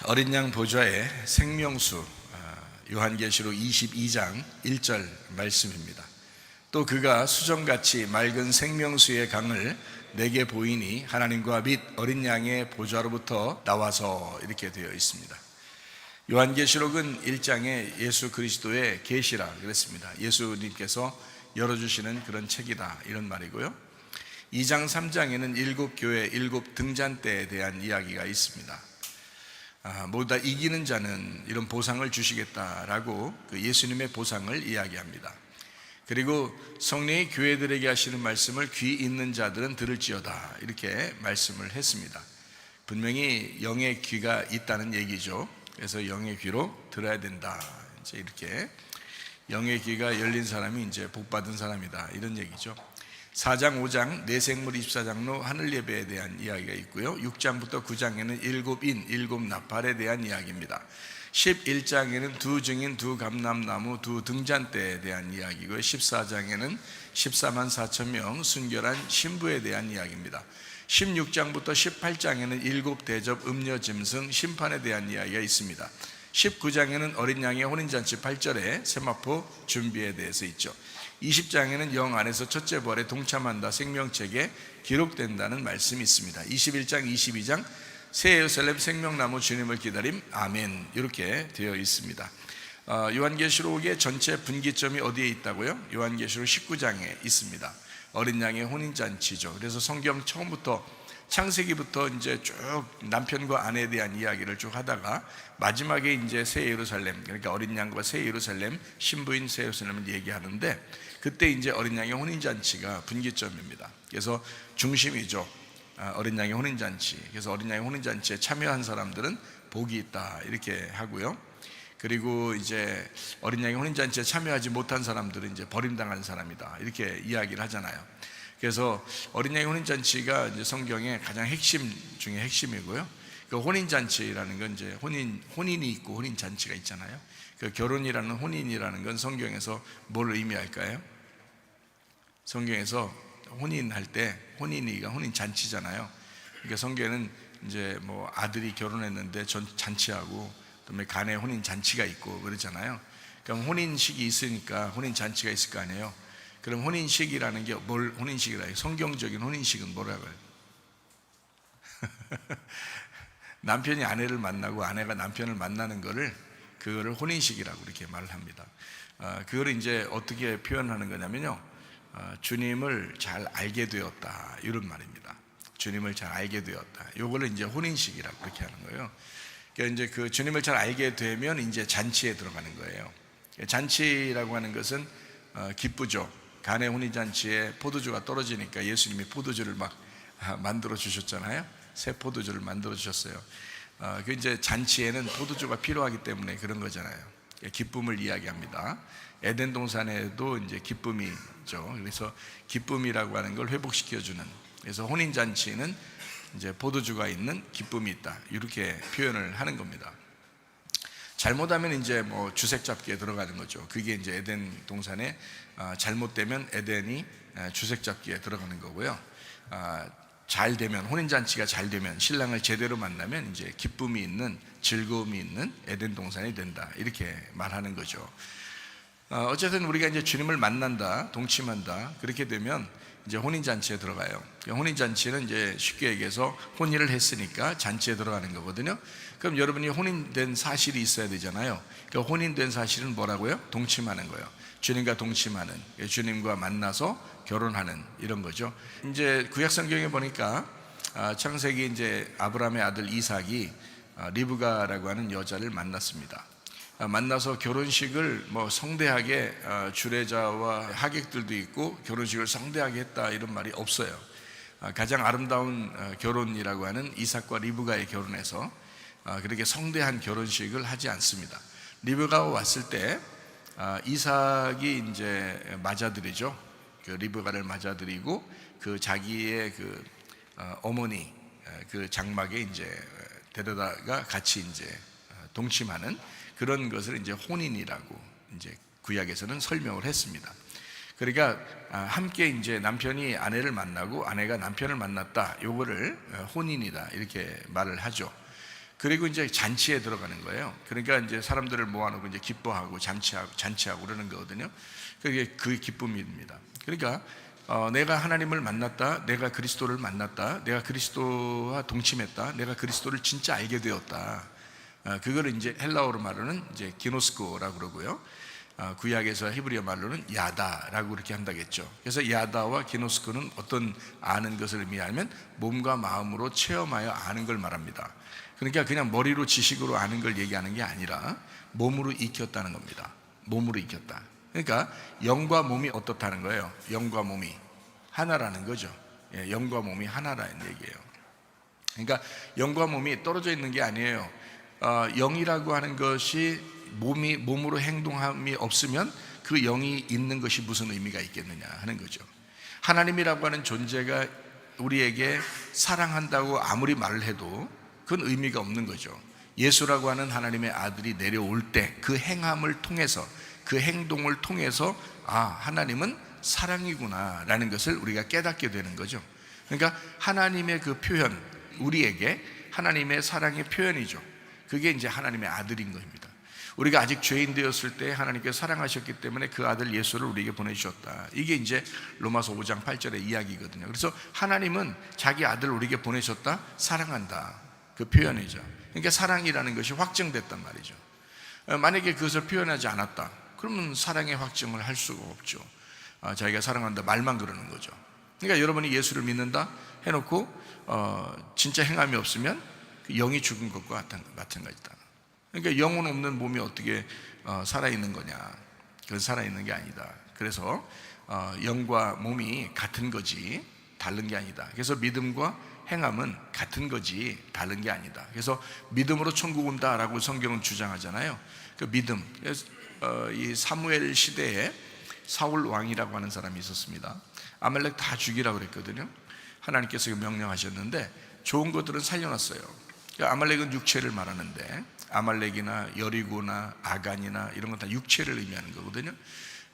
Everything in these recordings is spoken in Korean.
어린 양 보좌의 생명수, 요한계시록 22장 1절 말씀입니다. 또 그가 수정같이 맑은 생명수의 강을 내게 보이니 하나님과 및 어린 양의 보좌로부터 나와서, 이렇게 되어 있습니다. 요한계시록은 1장에 예수 그리스도의 계시라 그랬습니다. 예수님께서 열어주시는 그런 책이다, 이런 말이고요. 2장 3장에는 일곱 교회 일곱 등잔대에 대한 이야기가 있습니다. 모두 다 이기는 자는 이런 보상을 주시겠다라고 그 예수님의 보상을 이야기합니다. 그리고 성령이 교회들에게 하시는 말씀을 귀 있는 자들은 들을지어다, 이렇게 말씀을 했습니다. 분명히 영의 귀가 있다는 얘기죠. 그래서 영의 귀로 들어야 된다, 이제 이렇게 영의 귀가 열린 사람이 이제 복 받은 사람이다, 이런 얘기죠. 4장 5장 내생물 24장로 하늘 예배에 대한 이야기가 있고요. 6장부터 9장에는 일곱 인 일곱 나팔에 대한 이야기입니다. 11장에는 두 증인 두 감람나무 두 등잔대에 대한 이야기고요. 14장에는 14만 4천 명 순결한 신부에 대한 이야기입니다. 16장부터 18장에는 일곱 대접 음료 짐승 심판에 대한 이야기가 있습니다. 19장에는 어린 양의 혼인잔치 8절에 세마포 준비에 대해서 있죠. 20장에는 영 안에서 첫째 벌에 동참한다, 생명책에 기록된다는 말씀이 있습니다. 21장 22장 새 예루살렘 생명나무 주님을 기다림, 아멘, 이렇게 되어 있습니다. 요한계시록의 전체 분기점이 어디에 있다고요? 요한계시록 19장에 있습니다. 어린 양의 혼인잔치죠. 그래서 성경 처음부터 창세기부터 이제 쭉 남편과 아내에 대한 이야기를 쭉 하다가 마지막에 이제 새 예루살렘, 그러니까 어린 양과 새 예루살렘, 신부인 새 예루살렘을 얘기하는데, 그때 이제 어린 양의 혼인잔치가 분기점입니다. 그래서 중심이죠. 어린 양의 혼인잔치. 그래서 어린 양의 혼인잔치에 참여한 사람들은 복이 있다, 이렇게 하고요. 그리고 이제 어린 양의 혼인잔치에 참여하지 못한 사람들은 이제 버림당한 사람이다, 이렇게 이야기를 하잖아요. 그래서 어린 양의 혼인잔치가 이제 성경의 가장 핵심 중에 핵심이고요. 그 혼인잔치라는 건 이제 혼인이 있고 혼인잔치가 있잖아요. 그 결혼이라는, 혼인이라는 건 성경에서 뭘 의미할까요? 성경에서 혼인할 때 혼인이가 혼인잔치잖아요. 그러니까 성경에는 이제 뭐 아들이 결혼했는데 전 잔치하고, 그다음에 간에 혼인잔치가 있고 그러잖아요. 그럼 혼인식이 있으니까 혼인잔치가 있을 거 아니에요. 그럼 혼인식이라는 게 뭘 혼인식이라 해요? 성경적인 혼인식은 뭐라고 해요? 남편이 아내를 만나고 아내가 남편을 만나는 그거를 혼인식이라고 이렇게 말을 합니다. 그거를 이제 어떻게 표현하는 거냐면요, 주님을 잘 알게 되었다, 이런 말입니다. 주님을 잘 알게 되었다. 요거를 이제 혼인식이라고 그렇게 하는 거예요. 그러니까 이제 그 주님을 잘 알게 되면 이제 잔치에 들어가는 거예요. 잔치라고 하는 것은 기쁘죠. 가네 혼인잔치에 포도주가 떨어지니까 예수님이 포도주를 막 만들어 주셨잖아요. 새 포도주를 만들어 주셨어요. 그 이제 잔치에는 포도주가 필요하기 때문에 그런 거잖아요. 기쁨을 이야기합니다. 에덴 동산에도 이제 기쁨이죠. 그래서 기쁨이라고 하는 걸 회복시켜주는, 그래서 혼인잔치는 이제 포도주가 있는 기쁨이 있다, 이렇게 표현을 하는 겁니다. 잘못하면 이제 뭐 주색 잡기에 들어가는 거죠. 그게 이제 에덴 동산에 잘못되면 에덴이 주색 잡기에 들어가는 거고요. 잘 되면, 혼인잔치가 잘 되면, 신랑을 제대로 만나면 이제 기쁨이 있는, 즐거움이 있는 에덴 동산이 된다, 이렇게 말하는 거죠. 어쨌든 우리가 이제 주님을 만난다, 동침한다, 그렇게 되면 이제 혼인잔치에 들어가요. 혼인잔치는 이제 쉽게 얘기해서 혼인을 했으니까 잔치에 들어가는 거거든요. 그럼 여러분이 혼인된 사실이 있어야 되잖아요. 그러니까 혼인된 사실은 뭐라고요? 동침하는 거예요. 주님과 동침하는, 주님과 만나서 결혼하는, 이런 거죠. 이제 구약 성경에 보니까 창세기 이제 아브라함의 아들 이삭이 리브가라고 하는 여자를 만났습니다. 만나서 결혼식을 뭐 성대하게, 주례자와 하객들도 있고 결혼식을 성대하게 했다, 이런 말이 없어요. 가장 아름다운 결혼이라고 하는 이삭과 리브가의 결혼에서 그렇게 성대한 결혼식을 하지 않습니다. 리브가가 왔을 때 이삭이 이제 맞아들이죠. 그 리브가를 맞아들이고 그 자기의 그 어머니 그 장막에 이제 데려다가 같이 이제 동침하는 그런 것을 이제 혼인이라고 이제 구약에서는 설명을 했습니다. 그러니까 함께 이제 남편이 아내를 만나고 아내가 남편을 만났다, 요거를 혼인이다, 이렇게 말을 하죠. 그리고 이제 잔치에 들어가는 거예요. 그러니까 이제 사람들을 모아놓고 이제 기뻐하고 잔치하고 그러는 거거든요. 그게 그 기쁨입니다. 그러니까 내가 하나님을 만났다, 내가 그리스도를 만났다, 내가 그리스도와 동침했다, 내가 그리스도를 진짜 알게 되었다. 그거를 이제 헬라어로 말로는 이제 기노스코라고 그러고요. 구약에서 히브리어 말로는 야다라고 그렇게 한다겠죠. 그래서 야다와 기노스코는 어떤 아는 것을 의미하면 몸과 마음으로 체험하여 아는 걸 말합니다. 그러니까 그냥 머리로 지식으로 아는 걸 얘기하는 게 아니라 몸으로 익혔다는 겁니다. 몸으로 익혔다. 그러니까 영과 몸이 어떻다는 거예요? 영과 몸이 하나라는 거죠. 영과 몸이 하나라는 얘기예요. 그러니까 영과 몸이 떨어져 있는 게 아니에요. 영이라고 하는 것이 몸으로 행동함이 없으면 그 영이 있는 것이 무슨 의미가 있겠느냐 하는 거죠. 하나님이라고 하는 존재가 우리에게 사랑한다고 아무리 말을 해도 그건 의미가 없는 거죠. 예수라고 하는 하나님의 아들이 내려올 때 그 행함을 통해서, 그 행동을 통해서 하나님은 사랑이구나 라는 것을 우리가 깨닫게 되는 거죠. 그러니까 하나님의 그 표현, 우리에게 하나님의 사랑의 표현이죠. 그게 이제 하나님의 아들인 겁니다. 우리가 아직 죄인 되었을 때 하나님께서 사랑하셨기 때문에 그 아들 예수를 우리에게 보내주셨다. 이게 이제 로마서 5장 8절의 이야기거든요. 그래서 하나님은 자기 아들을 우리에게 보내셨다, 사랑한다, 그 표현이죠. 그러니까 사랑이라는 것이 확정됐단 말이죠. 만약에 그것을 표현하지 않았다, 그러면 사랑의 확정을 할 수가 없죠. 자기가 사랑한다 말만 그러는 거죠. 그러니까 여러분이 예수를 믿는다 해놓고 진짜 행함이 없으면 그 영이 죽은 것과 마찬가지다. 그러니까 영혼 없는 몸이 어떻게 살아있는 거냐? 그건 살아있는 게 아니다. 그래서 영과 몸이 같은 거지 다른 게 아니다. 그래서 믿음과 행함은 같은 거지 다른 게 아니다. 그래서 믿음으로 천국 온다라고 성경은 주장하잖아요. 그 믿음, 이 사무엘 시대에 사울 왕이라고 하는 사람이 있었습니다. 아말렉 다 죽이라고 그랬거든요. 하나님께서 명령하셨는데 좋은 것들은 살려놨어요. 아말렉은 육체를 말하는데 아말렉이나 여리고나 아간이나 이런 건 다 육체를 의미하는 거거든요.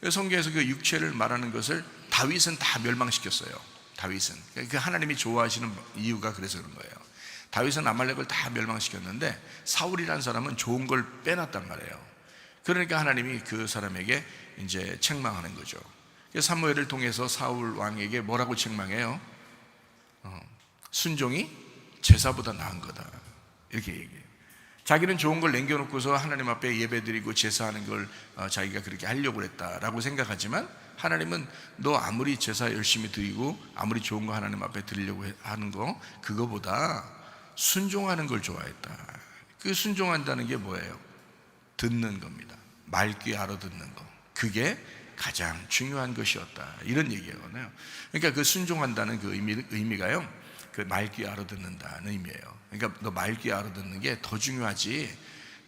성경에서 그 육체를 말하는 것을 다윗은 다 멸망시켰어요. 다윗은 그 하나님이 좋아하시는 이유가 그래서 그런 거예요. 다윗은 아말렉을 다 멸망시켰는데 사울이라는 사람은 좋은 걸 빼놨단 말이에요. 그러니까 하나님이 그 사람에게 이제 책망하는 거죠. 사무엘을 통해서 사울 왕에게 뭐라고 책망해요? 순종이 제사보다 나은 거다, 이렇게 얘기해요. 자기는 좋은 걸 남겨놓고서 하나님 앞에 예배드리고 제사하는 걸 자기가 그렇게 하려고 했다라고 생각하지만 하나님은 너 아무리 제사 열심히 드리고 아무리 좋은 거 하나님 앞에 드리려고 하는 거, 그거보다 순종하는 걸 좋아했다. 그 순종한다는 게 뭐예요? 듣는 겁니다. 말귀 알아듣는 거, 그게 가장 중요한 것이었다, 이런 얘기예요. 그러니까 그 순종한다는 그 의미가요, 그 말귀 알아듣는다는 의미예요. 그러니까 너 말귀 알아듣는 게 더 중요하지,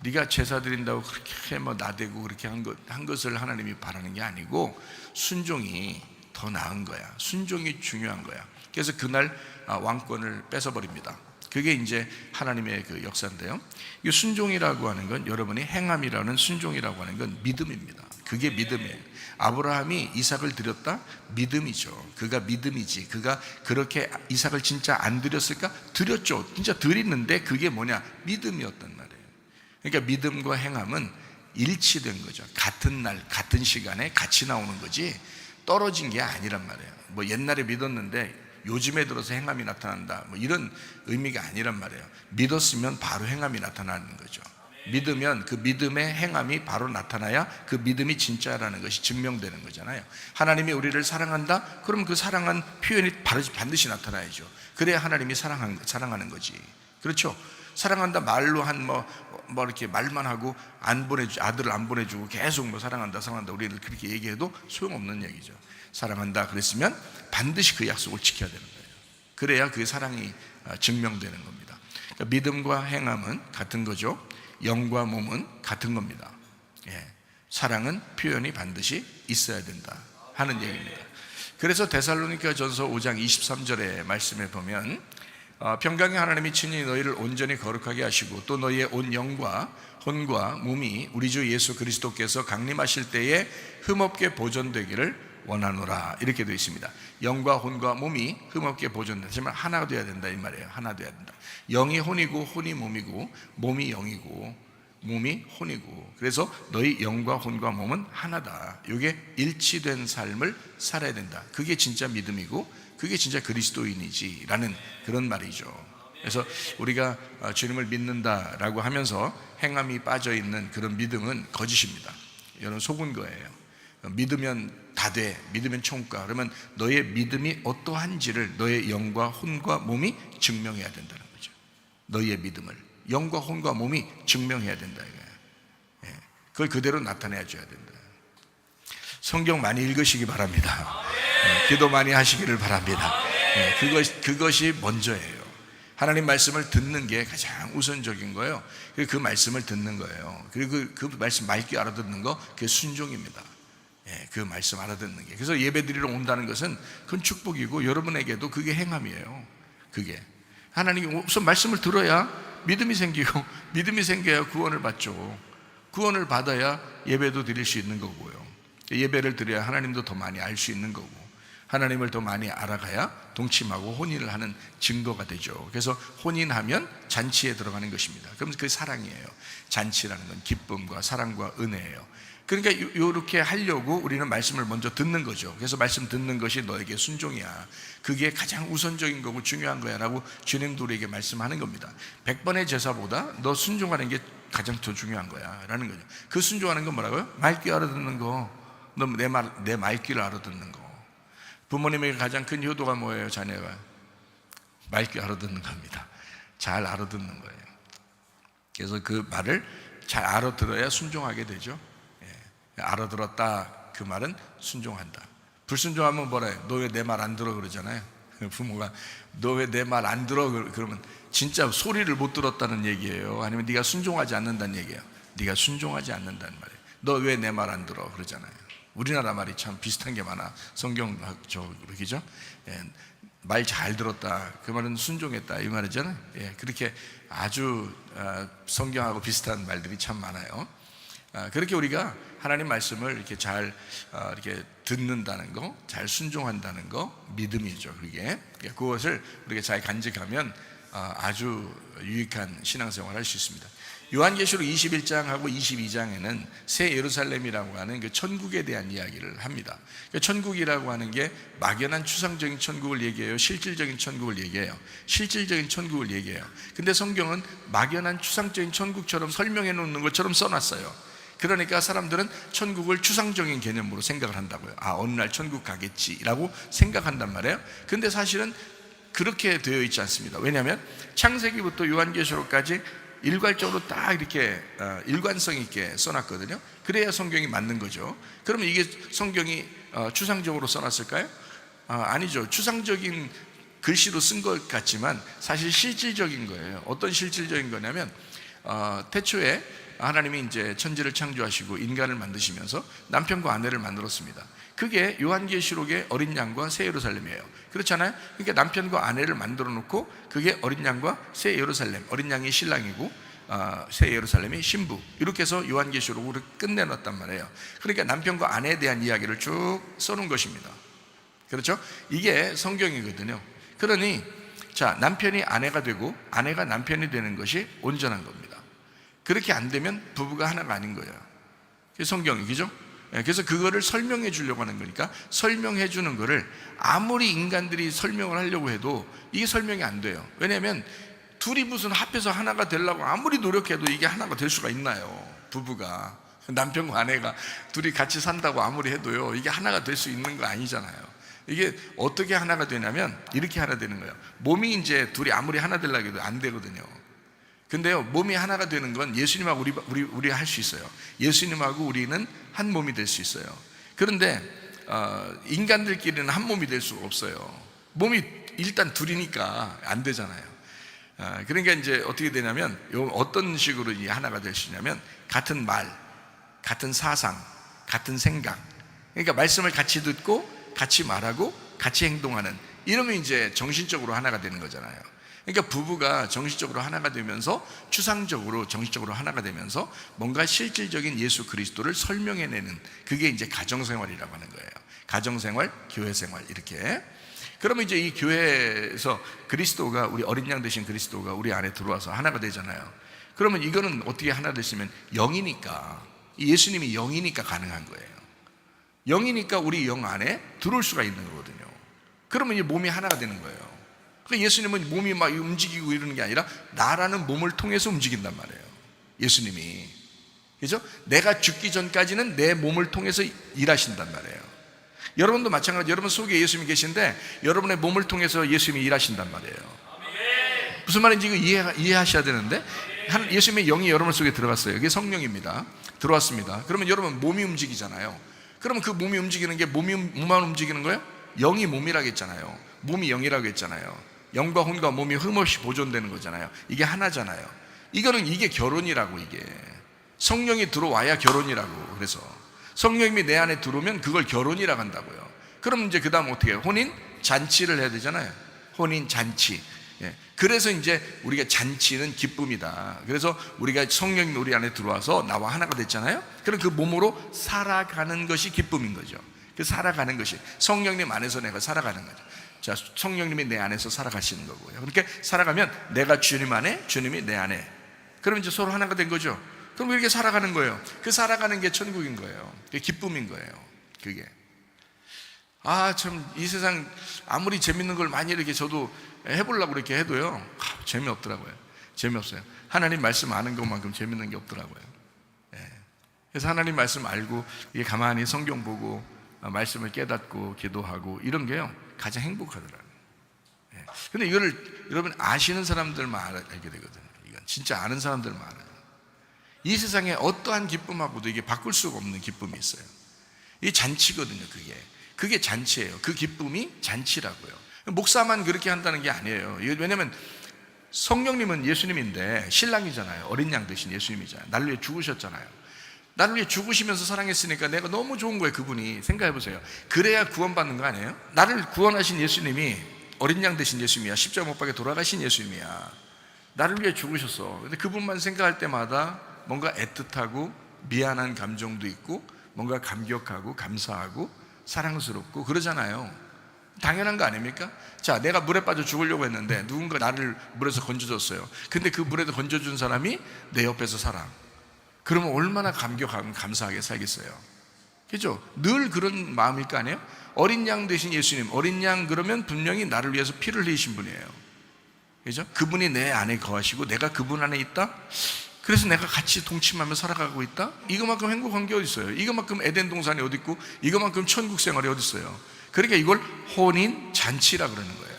네가 제사 드린다고 그렇게 나대고 그렇게 한 것을 하나님이 바라는 게 아니고 순종이 더 나은 거야. 순종이 중요한 거야. 그래서 그날 왕권을 뺏어버립니다. 그게 이제 하나님의 그 역사인데요. 이 순종이라고 하는 건, 여러분이 행함이라는 순종이라고 하는 건 믿음입니다. 그게 믿음이에요. 아브라함이 이삭을 드렸다? 믿음이죠. 그가 믿음이지. 그가 그렇게 이삭을 진짜 안 드렸을까? 드렸죠. 진짜 드리는데 그게 뭐냐? 믿음이었단 말이에요. 그러니까 믿음과 행함은 일치된 거죠. 같은 날 같은 시간에 같이 나오는 거지 떨어진 게 아니란 말이에요. 뭐 옛날에 믿었는데 요즘에 들어서 행함이 나타난다, 뭐 이런 의미가 아니란 말이에요. 믿었으면 바로 행함이 나타나는 거죠. 믿으면 그 믿음의 행함이 바로 나타나야 그 믿음이 진짜라는 것이 증명되는 거잖아요. 하나님이 우리를 사랑한다? 그럼 그 사랑한 표현이 반드시 나타나야죠. 그래야 하나님이 사랑하는 거지. 그렇죠? 사랑한다 말로 뭐 이렇게 말만 하고 아들을 안 보내주고 계속 사랑한다 우리를 그렇게 얘기해도 소용없는 얘기죠. 사랑한다 그랬으면 반드시 그 약속을 지켜야 되는 거예요. 그래야 그 사랑이 증명되는 겁니다. 그러니까 믿음과 행함은 같은 거죠. 영과 몸은 같은 겁니다. 사랑은 표현이 반드시 있어야 된다 하는 얘기입니다. 그래서 데살로니가 전서 5장 23절의 말씀에 보면 평강의 하나님이 친히 너희를 온전히 거룩하게 하시고 또 너희의 온 영과 혼과 몸이 우리 주 예수 그리스도께서 강림하실 때에 흠없게 보존되기를 원하노라 이렇게 되어 있습니다. 영과 혼과 몸이 흠없게 보존되지만 하나가 되어야 된다 이 말이에요. 하나 되어야 된다. 영이 혼이고 혼이 몸이고 몸이 영이고 몸이 혼이고, 그래서 너희 영과 혼과 몸은 하나다. 이게 일치된 삶을 살아야 된다. 그게 진짜 믿음이고 그게 진짜 그리스도인이지 라는 그런 말이죠. 그래서 우리가 주님을 믿는다라고 하면서 행함이 빠져있는 그런 믿음은 거짓입니다. 이건 속은 거예요. 믿으면 다 돼, 믿으면 총과, 그러면 너의 믿음이 어떠한지를 너의 영과 혼과 몸이 증명해야 된다는 거죠. 너희의 믿음을 영과 혼과 몸이 증명해야 된다 이거예요. 그걸 그대로 나타내야 줘야 된다. 성경 많이 읽으시기 바랍니다. 기도 많이 하시기를 바랍니다. 그것이 먼저예요. 하나님 말씀을 듣는 게 가장 우선적인 거예요. 그 말씀을 듣는 거예요. 그리고 그 말씀 맑게 알아듣는 거, 그게 순종입니다. 그 말씀 알아듣는 게. 그래서 예배 드리러 온다는 것은 그건 축복이고 여러분에게도 그게 행함이에요. 그게 하나님이 우선 말씀을 들어야 믿음이 생기고, 믿음이 생겨야 구원을 받죠. 구원을 받아야 예배도 드릴 수 있는 거고요. 예배를 드려야 하나님도 더 많이 알 수 있는 거고, 하나님을 더 많이 알아가야 동침하고 혼인을 하는 증거가 되죠. 그래서 혼인하면 잔치에 들어가는 것입니다. 그럼 그 사랑이에요. 잔치라는 건 기쁨과 사랑과 은혜예요. 그러니까 이렇게 하려고 우리는 말씀을 먼저 듣는 거죠. 그래서 말씀 듣는 것이 너에게 순종이야. 그게 가장 우선적인 거고 중요한 거야 라고 주님도 우리에게 말씀하는 겁니다. 100번의 제사보다 너 순종하는 게 가장 더 중요한 거야 라는 거죠. 그 순종하는 건 뭐라고요? 맑게 알아듣는 거. 너 내 말귀를 알아듣는 거. 부모님에게 가장 큰 효도가 뭐예요? 자녀가 맑게 알아듣는 겁니다. 잘 알아듣는 거예요. 그래서 그 말을 잘 알아들어야 순종하게 되죠. 알아들었다, 그 말은 순종한다. 불순종하면 뭐라 해요? 너 왜 내 말 안 들어 그러잖아요. 부모가 너 왜 내 말 안 들어 그러면 진짜 소리를 못 들었다는 얘기예요. 아니면 네가 순종하지 않는다는 얘기예요. 네가 순종하지 않는다는 말이에요. 너 왜 내 말 안 들어 그러잖아요. 우리나라 말이 참 비슷한 게 많아. 성경적으로 그죠? 말 잘 들었다, 그 말은 순종했다 이 말이잖아요. 그렇게 아주 성경하고 비슷한 말들이 참 많아요. 그렇게 우리가 하나님 말씀을 이렇게 잘 이렇게 듣는다는 거, 잘 순종한다는 거, 믿음이죠. 그것을 우리가 잘 간직하면 아주 유익한 신앙생활을 할 수 있습니다. 요한계시록 21장하고 22장에는 새 예루살렘이라고 하는 그 천국에 대한 이야기를 합니다. 천국이라고 하는 게 막연한 추상적인 천국을 얘기해요? 실질적인 천국을 얘기해요? 실질적인 천국을 얘기해요. 근데 성경은 막연한 추상적인 천국처럼 설명해 놓는 것처럼 써놨어요. 그러니까 사람들은 천국을 추상적인 개념으로 생각을 한다고요. 어느 날 천국 가겠지라고 생각한단 말이에요. 근데 사실은 그렇게 되어 있지 않습니다. 왜냐하면 창세기부터 요한계시록까지 일괄적으로 딱 이렇게 일관성 있게 써놨거든요. 그래야 성경이 맞는 거죠. 그러면 이게 성경이 추상적으로 써놨을까요? 아니죠. 추상적인 글씨로 쓴 것 같지만 사실 실질적인 거예요. 어떤 실질적인 거냐면 태초에 하나님이 이제 천지를 창조하시고 인간을 만드시면서 남편과 아내를 만들었습니다. 그게 요한계시록의 어린 양과 새 예루살렘이에요. 그렇잖아요. 그러니까 남편과 아내를 만들어 놓고 그게 어린 양과 새 예루살렘, 어린 양이 신랑이고 새 예루살렘이 신부, 이렇게 해서 요한계시록으로 끝내놨단 말이에요. 그러니까 남편과 아내에 대한 이야기를 쭉 써놓은 것입니다. 그렇죠? 이게 성경이거든요. 그러니 자, 남편이 아내가 되고 아내가 남편이 되는 것이 온전한 겁니다. 그렇게 안 되면 부부가 하나가 아닌 거예요. 그게 성경이, 그죠? 그래서 그거를 설명해 주려고 하는 거니까 설명해 주는 거를 아무리 인간들이 설명을 하려고 해도 이게 설명이 안 돼요. 왜냐하면 둘이 무슨 합해서 하나가 되려고 아무리 노력해도 이게 하나가 될 수가 있나요? 부부가, 남편과 아내가 둘이 같이 산다고 아무리 해도요, 이게 하나가 될 수 있는 거 아니잖아요. 이게 어떻게 하나가 되냐면 이렇게 하나 되는 거예요. 몸이 이제 둘이 아무리 하나 되려고 해도 안 되거든요. 근데요, 몸이 하나가 되는 건 예수님하고 우리 할 수 있어요. 예수님하고 우리는 한 몸이 될 수 있어요. 그런데 인간들끼리는 한 몸이 될 수가 없어요. 몸이 일단 둘이니까 안 되잖아요. 그러니까 이제 어떻게 되냐면 어떤 식으로 이 하나가 될 수 있냐면 같은 말, 같은 사상, 같은 생각. 그러니까 말씀을 같이 듣고 같이 말하고 같이 행동하는, 이러면 이제 정신적으로 하나가 되는 거잖아요. 그러니까 부부가 정신적으로 하나가 되면서 추상적으로 정신적으로 하나가 되면서 뭔가 실질적인 예수 그리스도를 설명해내는, 그게 이제 가정생활이라고 하는 거예요. 가정생활, 교회생활, 이렇게. 그러면 이제 이 교회에서 그리스도가, 우리 어린 양 되신 그리스도가 우리 안에 들어와서 하나가 되잖아요. 그러면 이거는 어떻게 하나 됐으면, 영이니까, 예수님이 영이니까 가능한 거예요. 영이니까 우리 영 안에 들어올 수가 있는 거거든요. 그러면 이 몸이 하나가 되는 거예요. 그러니까 예수님은 몸이 막 움직이고 이러는 게 아니라 나라는 몸을 통해서 움직인단 말이에요. 예수님이. 그죠? 내가 죽기 전까지는 내 몸을 통해서 일하신단 말이에요. 여러분도 마찬가지. 여러분 속에 예수님이 계신데 여러분의 몸을 통해서 예수님이 일하신단 말이에요. 무슨 말인지 이거 이해하셔야 되는데, 예수님의 영이 여러분 속에 들어갔어요. 이게 성령입니다. 들어왔습니다. 그러면 여러분 몸이 움직이잖아요. 그러면 그 몸이 움직이는 게 몸만 움직이는 거예요? 영이 몸이라고 했잖아요. 몸이 영이라고 했잖아요. 영과 혼과 몸이 흠없이 보존되는 거잖아요. 이게 하나잖아요. 이게 결혼이라고. 이게 성령이 들어와야 결혼이라고. 그래서 성령님이 내 안에 들어오면 그걸 결혼이라고 한다고요. 그럼 이제 그 다음 어떻게 해요? 혼인 잔치를 해야 되잖아요. 혼인 잔치. 그래서 이제 우리가 잔치는 기쁨이다. 그래서 우리가 성령이 우리 안에 들어와서 나와 하나가 됐잖아요. 그럼 그 몸으로 살아가는 것이 기쁨인 거죠. 그 살아가는 것이, 성령님 안에서 내가 살아가는 거죠. 자, 성령님이 내 안에서 살아가시는 거고요. 그렇게 살아가면 내가 주님 안에, 주님이 내 안에. 그럼 이제 서로 하나가 된 거죠. 그럼 이렇게 살아가는 거예요. 그 살아가는 게 천국인 거예요. 그게 기쁨인 거예요. 그게. 참 이 세상 아무리 재밌는 걸 많이 이렇게 저도 해보려고 그렇게 해도요, 재미없더라고요. 재미없어요. 하나님 말씀 아는 것만큼 재밌는 게 없더라고요. 그래서 하나님 말씀 알고 이게 가만히 성경 보고 말씀을 깨닫고 기도하고 이런 게요 가장 행복하더라고요. 근데 이거를 여러분 아시는 사람들만 알게 되거든요. 이건 진짜 아는 사람들만 알아요. 이 세상에 어떠한 기쁨하고도 이게 바꿀 수가 없는 기쁨이 있어요. 이게 잔치거든요. 그게 잔치예요. 그 기쁨이 잔치라고요. 목사만 그렇게 한다는 게 아니에요. 왜냐하면 성령님은 예수님인데 신랑이잖아요. 어린 양 되신 예수님이잖아요. 나를 위해 죽으셨잖아요. 나를 위해 죽으시면서 사랑했으니까 내가 너무 좋은 거예요. 그분이. 생각해보세요. 그래야 구원받는 거 아니에요? 나를 구원하신 예수님이 어린 양 되신 예수님이야. 십자가 못 박에 돌아가신 예수님이야. 나를 위해 죽으셨어. 근데 그분만 생각할 때마다 뭔가 애틋하고 미안한 감정도 있고 뭔가 감격하고 감사하고 사랑스럽고 그러잖아요. 당연한 거 아닙니까? 자, 내가 물에 빠져 죽으려고 했는데 누군가 나를 물에서 건져줬어요. 근데 그 물에서 건져준 사람이 내 옆에서 살아. 그러면 얼마나 감격하고 감사하게 살겠어요. 그죠? 늘 그런 마음일 거 아니에요? 어린 양 되신 예수님, 어린 양 그러면 분명히 나를 위해서 피를 흘리신 분이에요. 그죠? 그분이 내 안에 거하시고 내가 그분 안에 있다? 그래서 내가 같이 동침하며 살아가고 있다? 이거만큼 행복한 게 어디 있어요? 이거만큼 에덴 동산이 어디 있고 이거만큼 천국 생활이 어디 있어요? 그러니까 이걸 혼인 잔치라 그러는 거예요.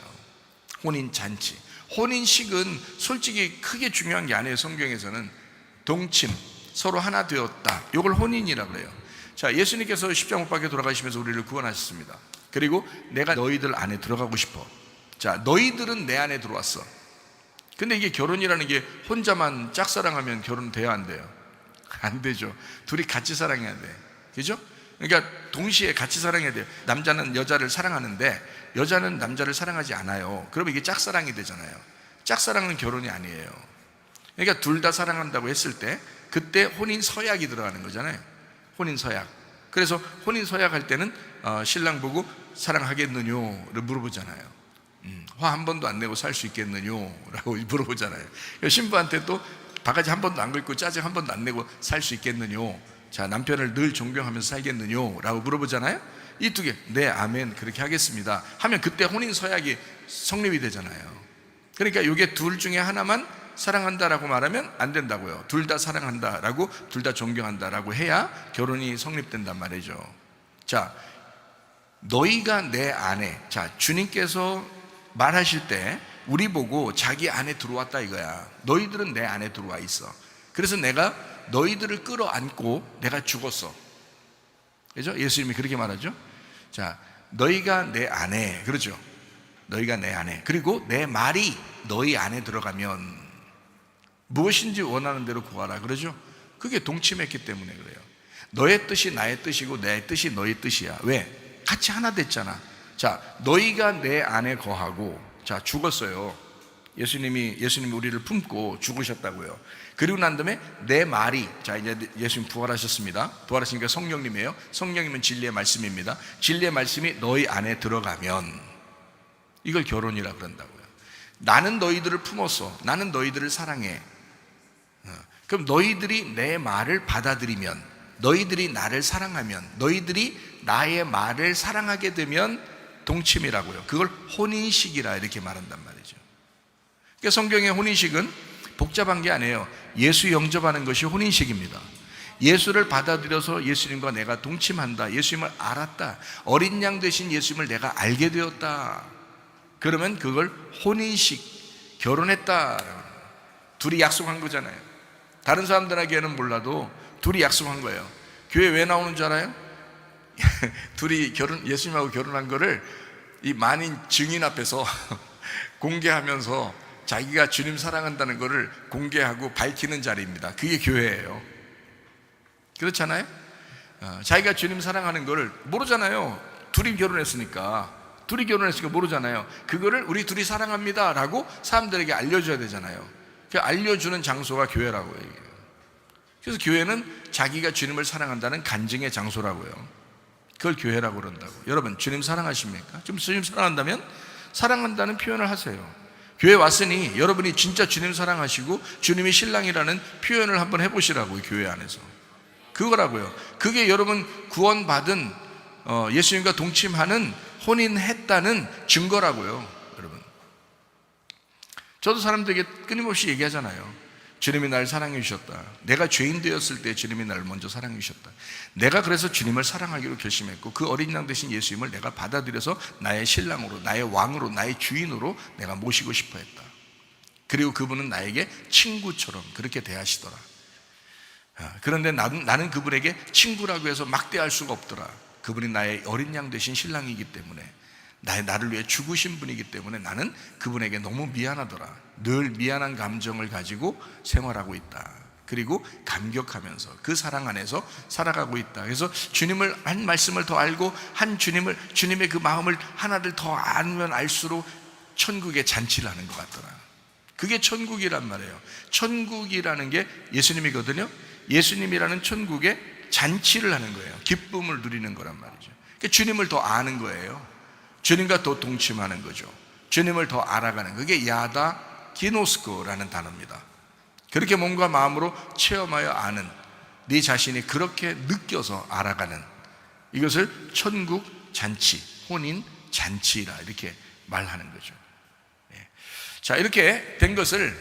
혼인 잔치. 혼인식은 솔직히 크게 중요한 게 아니에요. 성경에서는 동침, 서로 하나 되었다. 이걸 혼인이라 그래요. 자, 예수님께서 십자가 못 박혀 돌아가시면서 우리를 구원하셨습니다. 그리고 내가 너희들 안에 들어가고 싶어. 자, 너희들은 내 안에 들어왔어. 근데 이게 결혼이라는 게 혼자만 짝사랑하면 결혼 돼야 안 돼요? 안 되죠. 둘이 같이 사랑해야 돼. 그죠? 그러니까 동시에 같이 사랑해야 돼요. 남자는 여자를 사랑하는데 여자는 남자를 사랑하지 않아요. 그러면 이게 짝사랑이 되잖아요. 짝사랑은 결혼이 아니에요. 그러니까 둘 다 사랑한다고 했을 때 그때 혼인 서약이 들어가는 거잖아요. 혼인 서약. 그래서 혼인 서약 할 때는 신랑 보고 사랑하겠느냐를 물어보잖아요. 화 한 번도 안 내고 살 수 있겠느냐라고 물어보잖아요. 신부한테 또 바가지 한 번도 안 긁고 짜증 한 번도 안 내고 살 수 있겠느냐, 자, 남편을 늘 존경하면서 살겠느냐라고 물어보잖아요. 이 두 개, 네, 아멘, 그렇게 하겠습니다 하면 그때 혼인 서약이 성립이 되잖아요. 그러니까 이게 둘 중에 하나만 사랑한다라고 말하면 안 된다고요. 둘 다 사랑한다라고, 둘 다 존경한다라고 해야 결혼이 성립된단 말이죠. 자, 너희가 내 안에, 자, 주님께서 말하실 때 우리 보고 자기 안에 들어왔다 이거야. 너희들은 내 안에 들어와 있어. 그래서 내가 너희들을 끌어안고 내가 죽었어. 그죠? 예수님이 그렇게 말하죠. 자, 너희가 내 안에, 그러죠? 너희가 내 안에, 그리고 내 말이 너희 안에 들어가면 무엇인지 원하는 대로 구하라, 그러죠? 그게 동침했기 때문에 그래요. 너의 뜻이 나의 뜻이고 내 뜻이 너의 뜻이야. 왜? 같이 하나 됐잖아. 자, 너희가 내 안에 거하고, 자, 죽었어요. 예수님이 우리를 품고 죽으셨다고요. 그리고 난 다음에 내 말이, 자 이제 예수님 부활하셨습니다. 부활하시니까 성령님이에요. 성령님은 진리의 말씀입니다. 진리의 말씀이 너희 안에 들어가면, 이걸 결혼이라 그런다고요. 나는 너희들을 품었어. 나는 너희들을 사랑해. 그럼 너희들이 내 말을 받아들이면, 너희들이 나를 사랑하면, 너희들이 나의 말을 사랑하게 되면 동침이라고요. 그걸 혼인식이라 이렇게 말한단 말이죠. 그러니까 성경의 혼인식은 복잡한 게 아니에요. 예수 영접하는 것이 혼인식입니다. 예수를 받아들여서 예수님과 내가 동침한다, 예수님을 알았다, 어린 양 되신 예수님을 내가 알게 되었다, 그러면 그걸 혼인식, 결혼했다. 둘이 약속한 거잖아요. 다른 사람들에게는 몰라도 둘이 약속한 거예요. 교회 왜 나오는 줄 알아요? 둘이 예수님하고 결혼한 거를 이 많은 증인 앞에서 공개하면서 자기가 주님 사랑한다는 것을 공개하고 밝히는 자리입니다. 그게 교회예요. 그렇잖아요? 자기가 주님 사랑하는 것을 모르잖아요. 둘이 결혼했으니까 모르잖아요. 그거를 우리 둘이 사랑합니다 라고 사람들에게 알려줘야 되잖아요. 그 알려주는 장소가 교회라고요. 그래서 교회는 자기가 주님을 사랑한다는 간증의 장소라고요. 그걸 교회라고 그런다고. 여러분, 주님 사랑하십니까? 좀 주님 사랑한다면 사랑한다는 표현을 하세요. 교회 왔으니 여러분이 진짜 주님 사랑하시고 주님이 신랑이라는 표현을 한번 해보시라고요. 교회 안에서 그거라고요. 그게 여러분 구원받은 예수님과 동침하는, 혼인했다는 증거라고요. 여러분, 저도 사람들에게 끊임없이 얘기하잖아요. 주님이 나를 사랑해 주셨다. 내가 죄인 되었을 때 주님이 나를 먼저 사랑해 주셨다. 내가 그래서 주님을 사랑하기로 결심했고 그 어린 양 되신 예수님을 내가 받아들여서 나의 신랑으로, 나의 왕으로, 나의 주인으로 내가 모시고 싶어 했다. 그리고 그분은 나에게 친구처럼 그렇게 대하시더라. 그런데 나는 그분에게 친구라고 해서 막대할 수가 없더라. 그분이 나의 어린 양 되신 신랑이기 때문에, 나를 위해 죽으신 분이기 때문에 나는 그분에게 너무 미안하더라. 늘 미안한 감정을 가지고 생활하고 있다. 그리고 감격하면서 그 사랑 안에서 살아가고 있다. 그래서 주님을, 한 말씀을 더 알고 주님의 그 마음을 하나를 더 알면 알수록 천국의 잔치를 하는 것 같더라. 그게 천국이란 말이에요. 천국이라는 게 예수님이거든요. 예수님이라는 천국의 잔치를 하는 거예요. 기쁨을 누리는 거란 말이죠. 그러니까 주님을 더 아는 거예요. 주님과 더 동침하는 거죠. 주님을 더 알아가는, 그게 야다 기노스코라는 단어입니다. 그렇게 몸과 마음으로 체험하여 아는, 네 자신이 그렇게 느껴서 알아가는, 이것을 천국 잔치, 혼인 잔치라 이렇게 말하는 거죠. 자, 이렇게 된 것을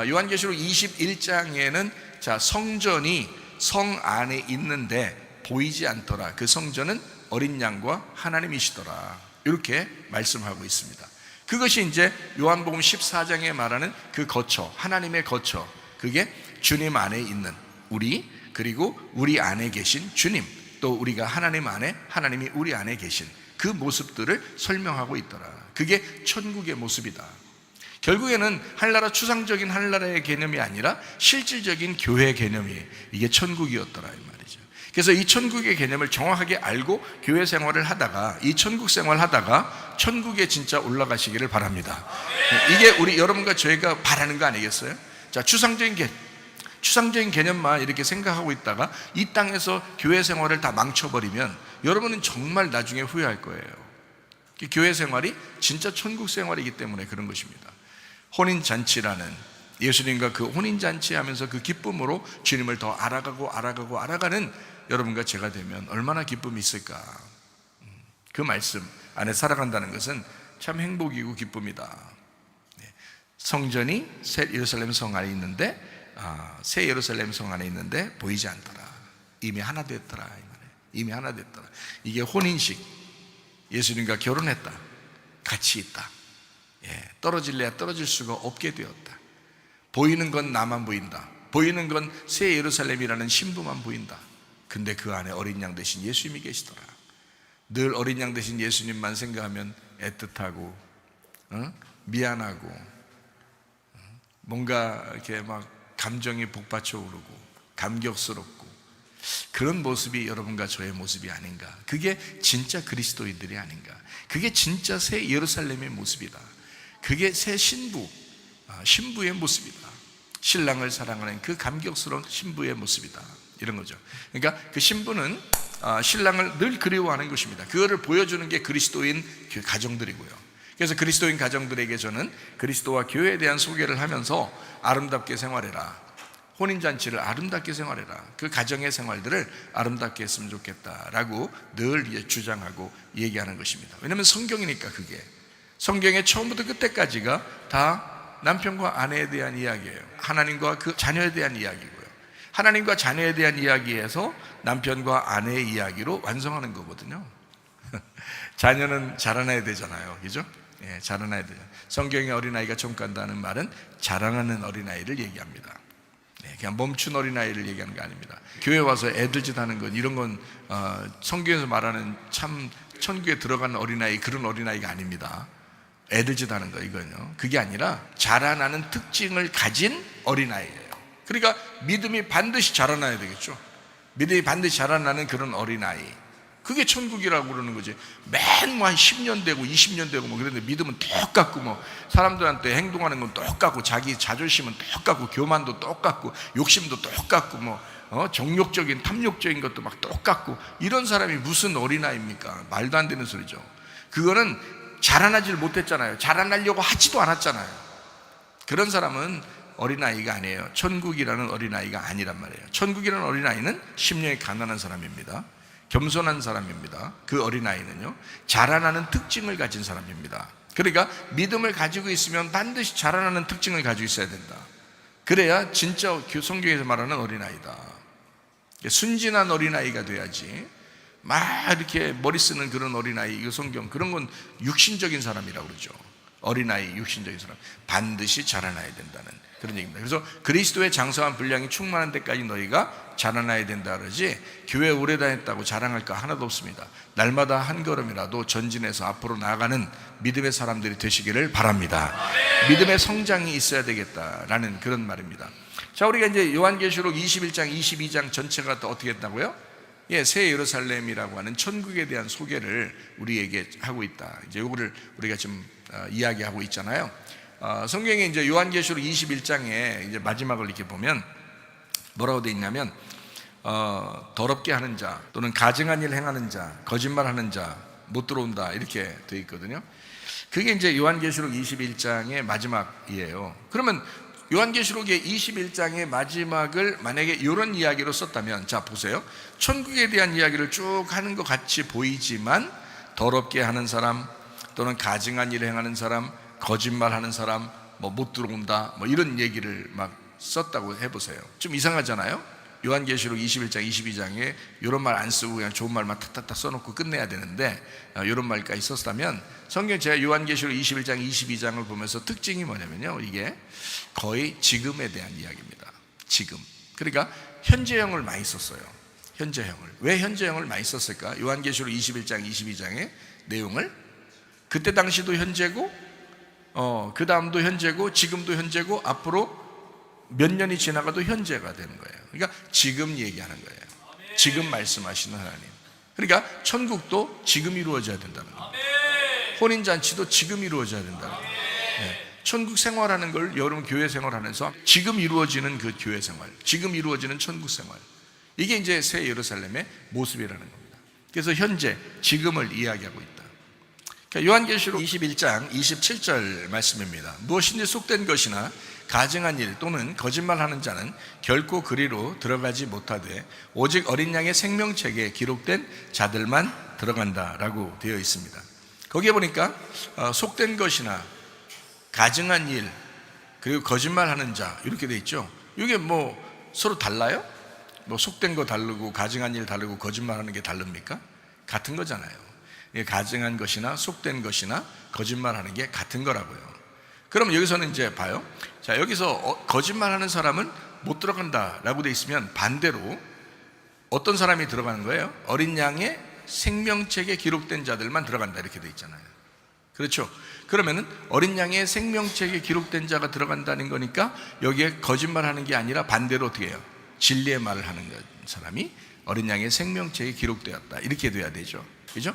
요한계시록 21장에는 자, 성전이 성 안에 있는데 보이지 않더라. 그 성전은 어린 양과 하나님이시더라. 이렇게 말씀하고 있습니다. 그것이 이제 요한복음 14장에 말하는 그 거처, 하나님의 거처, 그게 주님 안에 있는 우리, 그리고 우리 안에 계신 주님, 또 우리가 하나님 안에, 하나님이 우리 안에 계신 그 모습들을 설명하고 있더라. 그게 천국의 모습이다. 결국에는 한나라, 추상적인 한나라의 개념이 아니라 실질적인 교회 개념이, 이게 천국이었더라 이 말이죠. 그래서 이 천국의 개념을 정확하게 알고 교회 생활을 하다가, 이 천국 생활을 하다가 천국에 진짜 올라가시기를 바랍니다. 이게 우리 여러분과 저희가 바라는 거 아니겠어요? 자, 추상적인 개념만 이렇게 생각하고 있다가 이 땅에서 교회 생활을 다 망쳐버리면 여러분은 정말 나중에 후회할 거예요. 교회 생활이 진짜 천국 생활이기 때문에 그런 것입니다. 혼인잔치라는, 예수님과 그 혼인잔치 하면서 그 기쁨으로 주님을 더 알아가는 여러분과 제가 되면 얼마나 기쁨이 있을까. 그 말씀 안에 살아간다는 것은 참 행복이고 기쁨이다. 성전이 새 예루살렘 성 안에 있는데, 새 예루살렘 성 안에 있는데 보이지 않더라. 이미 하나 됐더라. 이미 하나 됐더라. 이게 혼인식, 예수님과 결혼했다, 같이 있다. 떨어질래야 떨어질 수가 없게 되었다. 보이는 건 나만 보인다. 보이는 건 새 예루살렘이라는 신부만 보인다. 근데 그 안에 어린 양 되신 예수님이 계시더라. 늘 어린 양 되신 예수님만 생각하면 애틋하고 미안하고 뭔가 이렇게 막 감정이 복받쳐 오르고 감격스럽고, 그런 모습이 여러분과 저의 모습이 아닌가. 그게 진짜 그리스도인들이 아닌가. 그게 진짜 새 예루살렘의 모습이다. 그게 새 신부, 신부의 모습이다. 신랑을 사랑하는 그 감격스러운 신부의 모습이다, 이런 거죠. 그러니까 그 신부는 신랑을 늘 그리워하는 것입니다. 그거를 보여주는 게 그리스도인 가정들이고요. 그래서 그리스도인 가정들에게 저는 그리스도와 교회에 대한 소개를 하면서 아름답게 생활해라, 혼인잔치를 아름답게 생활해라, 그 가정의 생활들을 아름답게 했으면 좋겠다라고 늘 주장하고 얘기하는 것입니다. 왜냐하면 성경이니까. 그게 성경의 처음부터 끝까지가 다 남편과 아내에 대한 이야기예요. 하나님과 그 자녀에 대한 이야기고요. 하나님과 자녀에 대한 이야기에서 남편과 아내의 이야기로 완성하는 거거든요. 자녀는 자라나야 되잖아요, 그죠? 예, 자라나야 돼요. 성경의 어린아이가 총간다는 말은 자라나는 어린아이를 얘기합니다. 예, 그냥 멈춘 어린아이를 얘기하는 게 아닙니다. 교회 와서 애들짓 하는 건, 이런 건 성경에서 말하는 참 천국에 들어가는 어린아이, 그런 어린아이가 아닙니다. 애들짓 하는 거, 이건요. 그게 아니라 자라나는 특징을 가진 어린아이예요. 그러니까 믿음이 반드시 자라나야 되겠죠. 믿음이 반드시 자라나는 그런 어린아이, 그게 천국이라고 그러는 거지. 맨 한 10년 되고 20년 되고 뭐 그런데 믿음은 똑같고, 뭐 사람들한테 행동하는 건 똑같고, 자기 자존심은 똑같고, 교만도 똑같고, 욕심도 똑같고, 뭐 정욕적인 탐욕적인 것도 막 똑같고, 이런 사람이 무슨 어린아이입니까? 말도 안 되는 소리죠. 그거는 자라나질 못했잖아요. 자라나려고 하지도 않았잖아요. 그런 사람은 어린아이가 아니에요. 천국이라는 어린아이가 아니란 말이에요. 천국이라는 어린아이는 심령이 가난한 사람입니다. 겸손한 사람입니다. 그 어린아이는요, 자라나는 특징을 가진 사람입니다. 그러니까 믿음을 가지고 있으면 반드시 자라나는 특징을 가지고 있어야 된다. 그래야 진짜 성경에서 말하는 어린아이다. 순진한 어린아이가 돼야지, 막 이렇게 머리 쓰는 그런 어린아이, 이거 성경, 그런 건 육신적인 사람이라고 그러죠. 어린아이, 육신적인 사람, 반드시 자라나야 된다는 그런 얘기입니다. 그래서 그리스도의 장성한 분량이 충만한 데까지 너희가 자라나야 된다 그러지, 교회 오래 다녔다고 자랑할 거 하나도 없습니다. 날마다 한 걸음이라도 전진해서 앞으로 나아가는 믿음의 사람들이 되시기를 바랍니다. 믿음의 성장이 있어야 되겠다라는 그런 말입니다. 자, 우리가 이제 요한계시록 21장, 22장 전체가 또 어떻게 했다고요? 예, 새 예루살렘이라고 하는 천국에 대한 소개를 우리에게 하고 있다. 이제 요거를 우리가 좀 이야기하고 있잖아요. 성경에 이제 요한계시록 21장에 이제 마지막을 이렇게 보면 뭐라고 되어 있냐면, 더럽게 하는 자, 또는 가증한 일 행하는 자, 거짓말하는 자 못 들어온다, 이렇게 되어 있거든요. 그게 이제 요한계시록 21장의 마지막이에요. 그러면 요한계시록의 21장의 마지막을 만약에 이런 이야기로 썼다면, 자 보세요. 천국에 대한 이야기를 쭉 하는 것 같이 보이지만, 더럽게 하는 사람, 또는 가증한 일을 행하는 사람, 거짓말하는 사람, 뭐 못 들어온다, 뭐 이런 얘기를 막 썼다고 해보세요. 좀 이상하잖아요. 요한계시록 21장, 22장에 이런 말 안 쓰고 그냥 좋은 말만 탁탁탁 써놓고 끝내야 되는데, 이런 말까지 썼다면, 성경 제가 요한계시록 21장, 22장을 보면서 특징이 뭐냐면요, 이게 거의 지금에 대한 이야기입니다. 지금. 그러니까 현재형을 많이 썼어요. 현재형을. 왜 현재형을 많이 썼을까? 요한계시록 21장, 22장의 내용을 그때 당시도 현재고, 그 다음도 현재고, 지금도 현재고, 앞으로 몇 년이 지나가도 현재가 되는 거예요. 그러니까 지금 얘기하는 거예요. 지금 말씀하시는 하나님. 그러니까 천국도 지금 이루어져야 된다는 거예요. 혼인잔치도 지금 이루어져야 된다는 거예요. 네. 천국 생활하는 걸 여러분 교회 생활하면서 지금 이루어지는 그 교회 생활, 지금 이루어지는 천국 생활, 이게 이제 새 예루살렘의 모습이라는 겁니다. 그래서 현재, 지금을 이야기하고 있다. 그러니까 요한계시록 21장 27절 말씀입니다. 무엇인지 속된 것이나 가증한 일 또는 거짓말하는 자는 결코 그리로 들어가지 못하되 오직 어린 양의 생명책에 기록된 자들만 들어간다라고 되어 있습니다. 거기에 보니까 속된 것이나 가증한 일, 그리고 거짓말하는 자, 이렇게 되어 있죠. 이게 뭐 서로 달라요? 뭐 속된 거 다르고 가증한 일 다르고 거짓말하는 게 다릅니까? 같은 거잖아요. 가증한 것이나 속된 것이나 거짓말하는 게 같은 거라고요. 그럼 여기서는 이제 봐요. 자, 여기서 거짓말하는 사람은 못 들어간다라고 돼 있으면, 반대로 어떤 사람이 들어가는 거예요? 어린 양의 생명책에 기록된 자들만 들어간다, 이렇게 돼 있잖아요. 그렇죠? 그러면은 어린 양의 생명책에 기록된 자가 들어간다는 거니까, 여기에 거짓말하는 게 아니라 반대로 어떻게 해요? 진리의 말을 하는 사람이 어린 양의 생명책에 기록되었다, 이렇게 돼야 되죠. 그죠?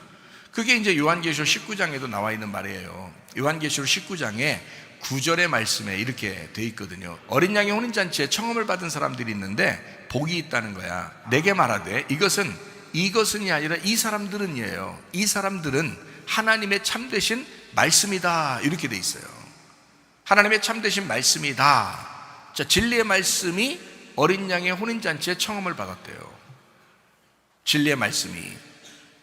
그게 이제 요한계시록 19장에도 나와 있는 말이에요. 요한계시록 19장에 9절의 말씀에 이렇게 돼 있거든요. 어린 양의 혼인잔치에 청음을 받은 사람들이 있는데 복이 있다는 거야. 내게 말하되 이것은이 아니라 이 사람들은이에요. 이 사람들은 하나님의 참되신 말씀이다. 이렇게 돼 있어요. 하나님의 참되신 말씀이다. 자, 진리의 말씀이 어린 양의 혼인잔치에 청음을 받았대요. 진리의 말씀이.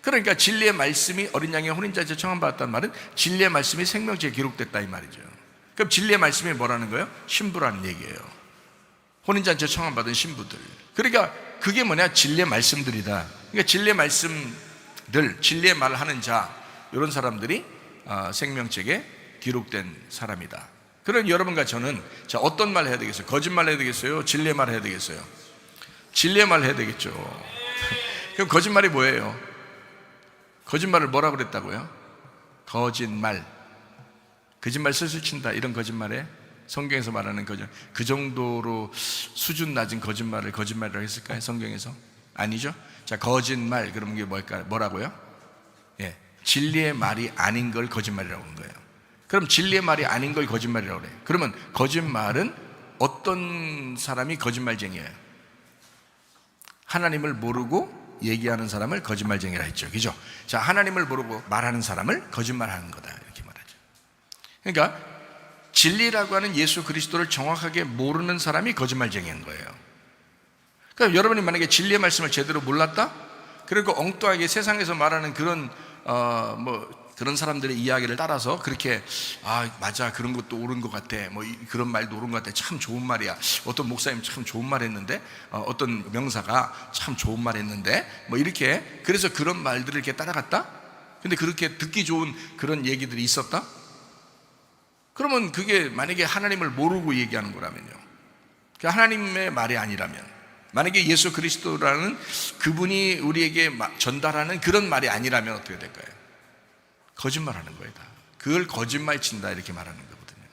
그러니까 진리의 말씀이 어린 양의 혼인잔치에 청음받았다는 말은 진리의 말씀이 생명체에 기록됐다 이 말이죠. 그럼 진리의 말씀이 뭐라는 거예요? 신부라는 얘기예요. 혼인잔치에 청음받은 신부들. 그러니까 그게 뭐냐? 진리의 말씀들이다. 그러니까 진리의 말씀들, 진리의 말을 하는 자, 이런 사람들이 생명책에 기록된 사람이다. 그런 여러분과 저는 자, 어떤 말 해야 되겠어요? 거짓말 해야 되겠어요? 진리의 말 해야 되겠어요? 진리의 말 해야 되겠죠. 그럼 거짓말이 뭐예요? 거짓말을 뭐라고 그랬다고요? 거짓말. 거짓말 슬슬 친다. 이런 거짓말에 성경에서 말하는 거짓말, 그 정도로 수준 낮은 거짓말을 거짓말이라고 했을까요? 성경에서? 아니죠. 자, 거짓말 그러면 이게 뭘까요? 뭐라고요? 예, 진리의 말이 아닌 걸 거짓말이라고 하는 거예요. 그럼 진리의 말이 아닌 걸 거짓말이라고 그래요. 그러면 거짓말은 어떤 사람이 거짓말쟁이에요? 하나님을 모르고 얘기하는 사람을 거짓말쟁이라 했죠. 그죠? 자, 하나님을 모르고 말하는 사람을 거짓말하는 거다 이렇게 말하죠. 그러니까 진리라고 하는 예수 그리스도를 정확하게 모르는 사람이 거짓말쟁이인 거예요. 그러니까 여러분이 만약에 진리의 말씀을 제대로 몰랐다? 그리고 엉뚱하게 세상에서 말하는 그런 그런 사람들의 이야기를 따라서 그렇게 맞아, 그런 것도 옳은 것 같아, 그런 말도 옳은 것 같아, 참 좋은 말이야, 어떤 목사님 참 좋은 말 했는데, 어떤 명사가 참 좋은 말 했는데, 이렇게, 그래서 그런 말들을 이렇게 따라갔다? 근데 그렇게 듣기 좋은 그런 얘기들이 있었다? 그러면 그게 만약에 하나님을 모르고 얘기하는 거라면요, 하나님의 말이 아니라면, 만약에 예수 그리스도라는 그분이 우리에게 전달하는 그런 말이 아니라면 어떻게 될까요? 거짓말하는 거예요. 다. 그걸 거짓말 친다 이렇게 말하는 거거든요.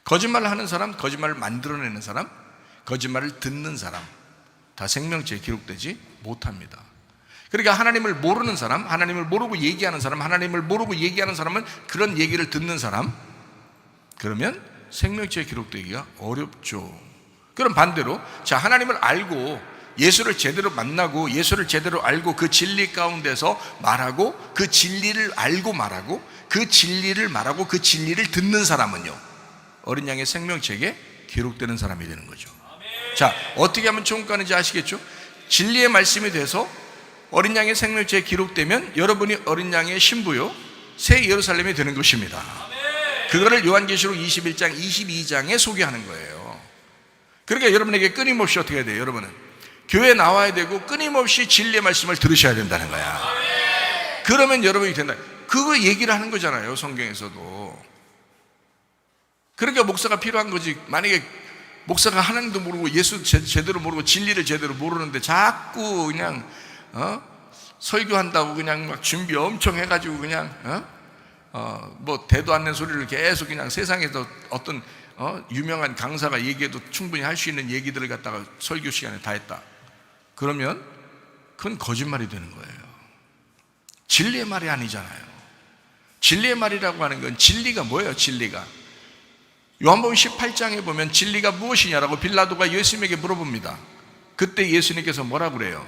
거짓말을 하는 사람, 거짓말을 만들어내는 사람, 거짓말을 듣는 사람, 다 생명체에 기록되지 못합니다. 그러니까 하나님을 모르는 사람, 하나님을 모르고 얘기하는 사람, 하나님을 모르고 얘기하는 사람은 그런 얘기를 듣는 사람, 그러면 생명체에 기록되기가 어렵죠. 그럼 반대로, 자, 하나님을 알고 예수를 제대로 만나고 예수를 제대로 알고 그 진리 가운데서 말하고 그 진리를 알고 말하고 그 진리를 말하고 그 진리를 듣는 사람은요, 어린 양의 생명책에 기록되는 사람이 되는 거죠. 자, 어떻게 하면 천국 가는지 아시겠죠? 진리의 말씀이 돼서 어린 양의 생명책에 기록되면 여러분이 어린 양의 신부요, 새 예루살렘이 되는 것입니다. 그거를 요한계시록 21장 22장에 소개하는 거예요. 그러니까 여러분에게 끊임없이 어떻게 해야 돼요? 여러분은 교회에 나와야 되고 끊임없이 진리의 말씀을 들으셔야 된다는 거야. 그러면 여러분이 된다. 그거 얘기를 하는 거잖아요, 성경에서도. 그러니까 목사가 필요한 거지. 만약에 목사가 하나님도 모르고 예수 제대로 모르고 진리를 제대로 모르는데 자꾸 그냥 설교한다고 그냥 막 준비 엄청 해가지고 그냥 대도 않는 소리를 계속 그냥 세상에서 어떤 유명한 강사가 얘기해도 충분히 할 수 있는 얘기들을 갖다가 설교 시간에 다 했다. 그러면 그건 거짓말이 되는 거예요. 진리의 말이 아니잖아요. 진리의 말이라고 하는 건 진리가 뭐예요? 진리가 요한복음 18장에 보면 진리가 무엇이냐라고 빌라도가 예수님에게 물어봅니다. 그때 예수님께서 뭐라고 그래요?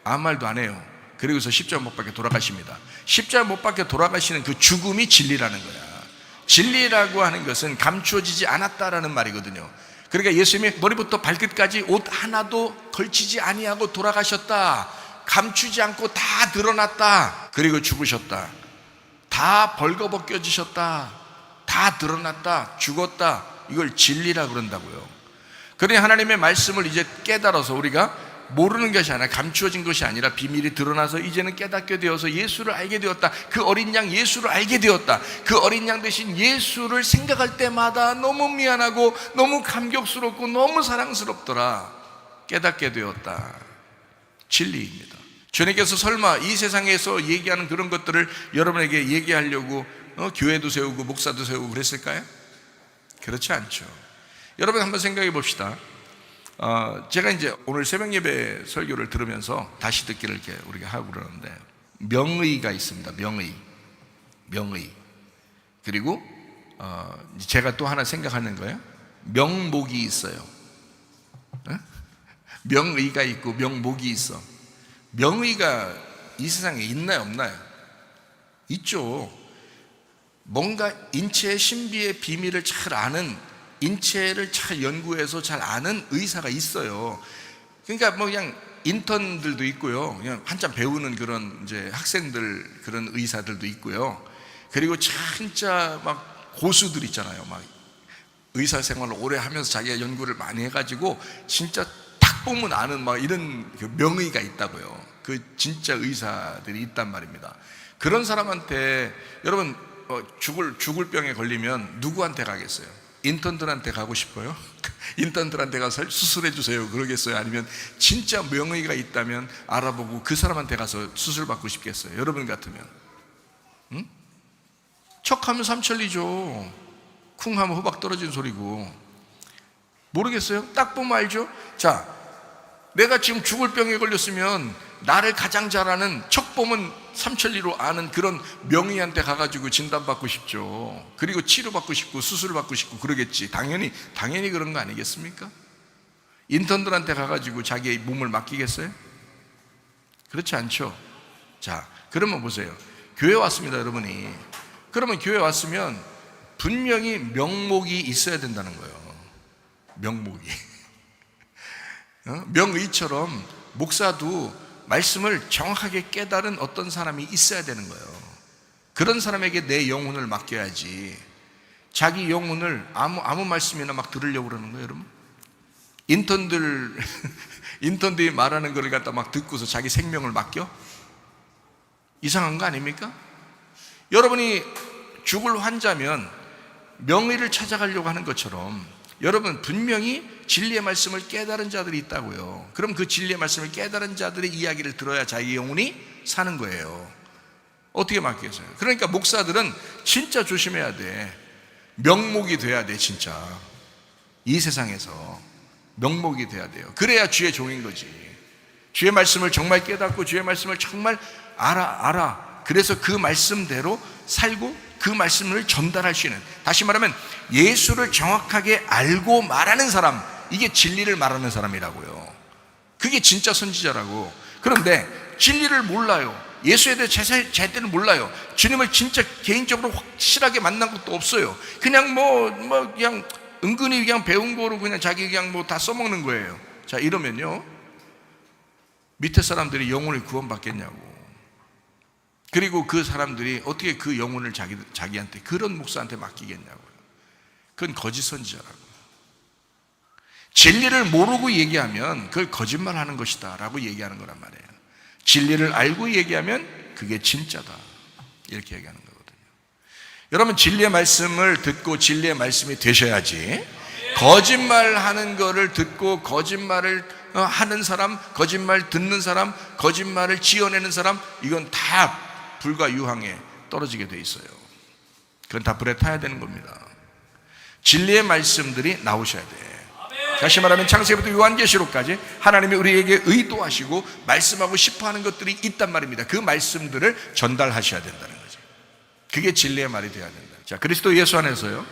아무 말도 안 해요. 그리고서 십자가 못 박혀 돌아가십니다. 십자가 못 박혀 돌아가시는 그 죽음이 진리라는 거야. 진리라고 하는 것은 감추어지지 않았다라는 말이거든요. 그러니까 예수님이 머리부터 발끝까지 옷 하나도 걸치지 아니하고 돌아가셨다. 감추지 않고 다 드러났다. 그리고 죽으셨다. 다 벌거벗겨지셨다. 다 드러났다. 죽었다. 이걸 진리라 그런다고요. 그러니 하나님의 말씀을 이제 깨달아서 우리가 모르는 것이 아니라 감추어진 것이 아니라 비밀이 드러나서 이제는 깨닫게 되어서 예수를 알게 되었다. 그 어린 양 예수를 알게 되었다. 그 어린 양 대신 예수를 생각할 때마다 너무 미안하고 너무 감격스럽고 너무 사랑스럽더라. 깨닫게 되었다. 진리입니다. 주님께서 설마 이 세상에서 얘기하는 그런 것들을 여러분에게 얘기하려고 교회도 세우고 목사도 세우고 그랬을까요? 그렇지 않죠. 여러분 한번 생각해 봅시다. 제가 이제 오늘 새벽 예배 설교를 들으면서 다시 듣기를 이렇게 우리가 하고 그러는데 명의가 있습니다. 명의. 그리고 제가 또 하나 생각하는 거예요. 명목이 있어요. 명의가 있고 명목이 있어. 명의가 이 세상에 있나요, 없나요? 있죠. 뭔가 인체의 신비의 비밀을 잘 아는, 인체를 잘 연구해서 잘 아는 의사가 있어요. 그러니까 뭐 그냥 인턴들도 있고요, 그냥 한참 배우는 그런 이제 학생들, 그런 의사들도 있고요. 그리고 진짜 막 고수들 있잖아요. 막 의사 생활을 오래 하면서 자기가 연구를 많이 해가지고 진짜 딱 보면 아는 막 이런 그 명의가 있다고요. 그 진짜 의사들이 있단 말입니다. 그런 사람한테 여러분 죽을 병에 걸리면 누구한테 가겠어요? 인턴들한테 가고 싶어요? 인턴들한테 가서 수술해 주세요 그러겠어요? 아니면 진짜 명의가 있다면 알아보고 그 사람한테 가서 수술 받고 싶겠어요? 여러분 같으면 척하면 삼천리죠. 쿵 하면 호박 떨어진 소리고. 모르겠어요? 딱 보면 알죠? 자, 내가 지금 죽을 병에 걸렸으면 나를 가장 잘 아는, 척 보면 삼천리로 아는 그런 명의한테 가가지고 진단받고 싶죠. 그리고 치료받고 싶고 수술받고 싶고 그러겠지. 당연히 그런 거 아니겠습니까? 인턴들한테 가가지고 자기의 몸을 맡기겠어요? 그렇지 않죠. 자, 그러면 보세요. 교회 왔습니다, 여러분이. 그러면 교회 왔으면 분명히 명목이 있어야 된다는 거예요. 명목이. 명의처럼 목사도 말씀을 정확하게 깨달은 어떤 사람이 있어야 되는 거예요. 그런 사람에게 내 영혼을 맡겨야지. 자기 영혼을 아무 말씀이나 막 들으려고 그러는 거예요, 여러분. 인턴들이 말하는 걸 갖다 막 듣고서 자기 생명을 맡겨? 이상한 거 아닙니까? 여러분이 죽을 환자면 명의를 찾아가려고 하는 것처럼 여러분 분명히 진리의 말씀을 깨달은 자들이 있다고요. 그럼 그 진리의 말씀을 깨달은 자들의 이야기를 들어야 자기 영혼이 사는 거예요. 어떻게 맡기겠어요? 그러니까 목사들은 진짜 조심해야 돼. 명목이 돼야 돼. 진짜 이 세상에서 명목이 돼야 돼요. 그래야 주의 종인 거지. 주의 말씀을 정말 깨닫고 주의 말씀을 정말 알아. 그래서 그 말씀대로 살고 그 말씀을 전달할 수 있는, 다시 말하면 예수를 정확하게 알고 말하는 사람, 이게 진리를 말하는 사람이라고요. 그게 진짜 선지자라고. 그런데 진리를 몰라요. 예수에 대해 제대로 몰라요. 주님을 진짜 개인적으로 확실하게 만난 것도 없어요. 그냥 그냥 은근히 그냥 배운 거로 그냥 자기 그냥 다 써먹는 거예요. 자, 이러면요 밑에 사람들이 영혼을 구원받겠냐고. 그리고 그 사람들이 어떻게 그 영혼을 자기한테, 그런 목사한테 맡기겠냐고요. 그건 거짓 선지자라고. 진리를 모르고 얘기하면 그걸 거짓말하는 것이다 라고 얘기하는 거란 말이에요. 진리를 알고 얘기하면 그게 진짜다, 이렇게 얘기하는 거거든요. 여러분, 진리의 말씀을 듣고 진리의 말씀이 되셔야지. 거짓말하는 거를 듣고 거짓말을 하는 사람, 거짓말 듣는 사람, 거짓말을 지어내는 사람, 이건 다 불과 유황에 떨어지게 돼 있어요. 그건 다 불에 타야 되는 겁니다. 진리의 말씀들이 나오셔야 돼. 다시 말하면 창세기부터 요한계시록까지 하나님이 우리에게 의도하시고 말씀하고 싶어하는 것들이 있단 말입니다. 그 말씀들을 전달하셔야 된다는 거죠. 그게 진리의 말이 되어야 된다. 자, 그리스도 예수 안에서요,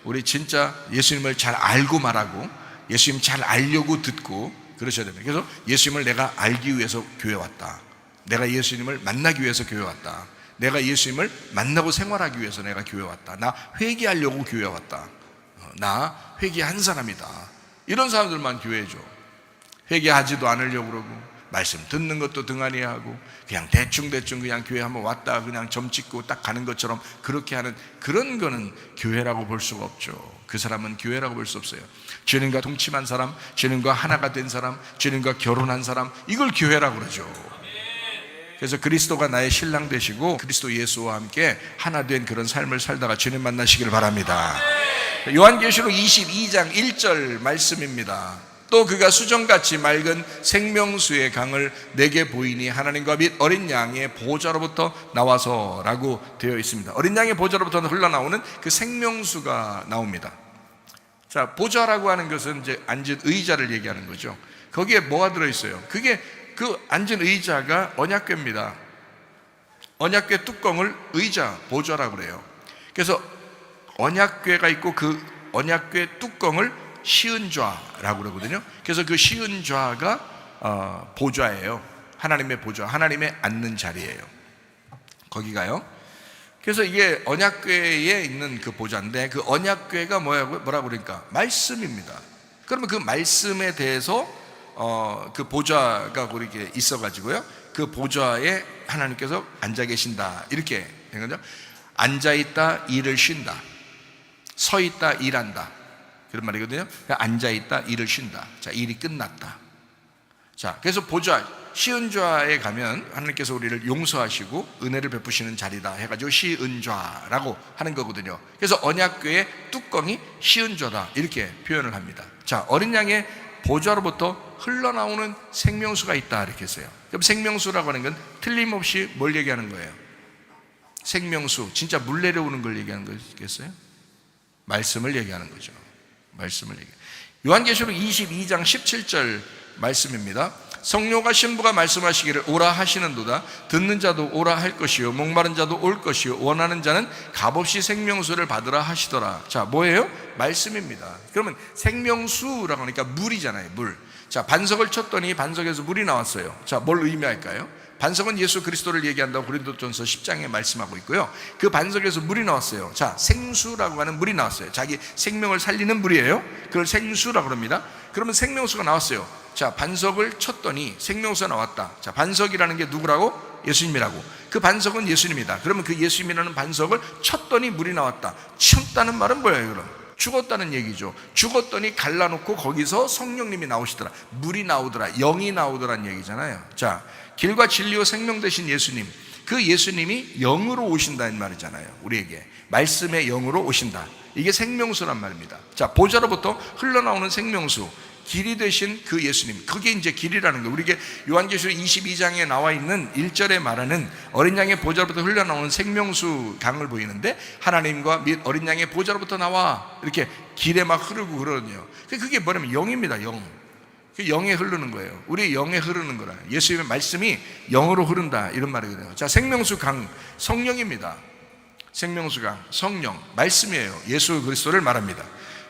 우리 진짜 예수님을 잘 알고 말하고 예수님 잘 알려고 듣고 그러셔야 됩니다. 그래서 예수님을 내가 알기 위해서 교회 왔다. 내가 예수님을 만나기 위해서 교회 왔다. 내가 예수님을 만나고 생활하기 위해서 내가 교회 왔다. 나 회개하려고 교회 왔다. 나 회개한 사람이다. 이런 사람들만 교회죠. 회개하지도 않으려고 그러고 말씀 듣는 것도 등한히 하고 그냥 대충 그냥 교회 한번 왔다 그냥 점 찍고 딱 가는 것처럼 그렇게 하는 그런 거는 교회라고 볼 수가 없죠. 그 사람은 교회라고 볼 수 없어요. 주님과 동침한 사람, 주님과 하나가 된 사람, 주님과 결혼한 사람, 이걸 교회라고 그러죠. 그래서 그리스도가 나의 신랑 되시고 그리스도 예수와 함께 하나 된 그런 삶을 살다가 주님 만나시길 바랍니다. 요한계시록 22장 1절 말씀입니다. 또 그가 수정같이 맑은 생명수의 강을 내게 보이니 하나님과 및 어린 양의 보좌로부터 나와서 라고 되어 있습니다. 어린 양의 보좌로부터 흘러나오는 그 생명수가 나옵니다. 자, 보좌라고 하는 것은 이제 앉은 의자를 얘기하는 거죠. 거기에 뭐가 들어있어요? 그게 그 앉은 의자가 언약궤입니다. 언약궤 뚜껑을 의자, 보좌라고 그래요. 그래서 언약궤가 있고 그 언약궤 뚜껑을 시은좌라고 그러거든요. 그래서 그 시은좌가 보좌예요. 하나님의 보좌, 하나님의 앉는 자리예요. 거기가요. 그래서 이게 언약궤에 있는 그 보좌인데, 그 언약궤가 뭐라고 그러니까 말씀입니다. 그러면 그 말씀에 대해서 그 보좌가 그렇게 있어가지고요, 그 보좌에 하나님께서 앉아 계신다, 이렇게 된 거죠. 앉아 있다, 일을 쉰다. 서 있다, 일한다, 그런 말이거든요. 앉아 있다, 일을 쉰다. 자, 일이 끝났다. 자, 그래서 보좌, 시은좌에 가면 하나님께서 우리를 용서하시고 은혜를 베푸시는 자리다 해가지고 시은좌라고 하는 거거든요. 그래서 언약궤의 뚜껑이 시은좌다, 이렇게 표현을 합니다. 자, 어린 양의 보좌로부터 흘러나오는 생명수가 있다, 이렇게 했어요. 그럼 생명수라고 하는 건 틀림없이 뭘 얘기하는 거예요? 생명수, 진짜 물 내려오는 걸 얘기하는 거겠어요? 말씀을 얘기하는 거죠. 말씀을 얘기. 요한계시록 22장 17절 말씀입니다. 성령과 신부가 말씀하시기를 오라 하시는도다. 듣는 자도 오라 할 것이요, 목마른 자도 올 것이요, 원하는 자는 값없이 생명수를 받으라 하시더라. 자, 뭐예요? 말씀입니다. 그러면 생명수라고 하니까 물이잖아요, 물. 자, 반석을 쳤더니 반석에서 물이 나왔어요. 자, 뭘 의미할까요? 반석은 예수 그리스도를 얘기한다고 고린도전서 10장에 말씀하고 있고요. 그 반석에서 물이 나왔어요. 자, 생수라고 하는 물이 나왔어요. 자기 생명을 살리는 물이에요. 그걸 생수라고 합니다. 그러면 생명수가 나왔어요. 자, 반석을 쳤더니 생명수가 나왔다. 자, 반석이라는 게 누구라고? 예수님이라고. 그 반석은 예수님이다. 그러면 그 예수님이라는 반석을 쳤더니 물이 나왔다. 쳤다는 말은 뭐예요, 그럼? 죽었다는 얘기죠. 죽었더니 갈라놓고 거기서 성령님이 나오시더라. 물이 나오더라. 영이 나오더라는 얘기잖아요. 자, 길과 진리와 생명 되신 예수님, 그 예수님이 영으로 오신다는 말이잖아요. 우리에게 말씀의 영으로 오신다. 이게 생명수란 말입니다. 자, 보좌로부터 흘러나오는 생명수, 길이 되신 그 예수님, 그게 이제 길이라는 거예요. 우리에게 요한계시록 22장에 나와 있는 1절에 말하는 어린 양의 보좌로부터 흘러나오는 생명수 강을 보이는데, 하나님과 및 어린 양의 보좌로부터 나와 이렇게 길에 막 흐르고 그러거든요. 그게 뭐냐면 영입니다. 영. 영에 흐르는 거예요. 우리 영에 흐르는 거라. 예수님의 말씀이 영으로 흐른다, 이런 말이거든요. 자, 생명수 강, 성령입니다. 생명수 강, 성령, 말씀이에요. 예수 그리스도를 말합니다.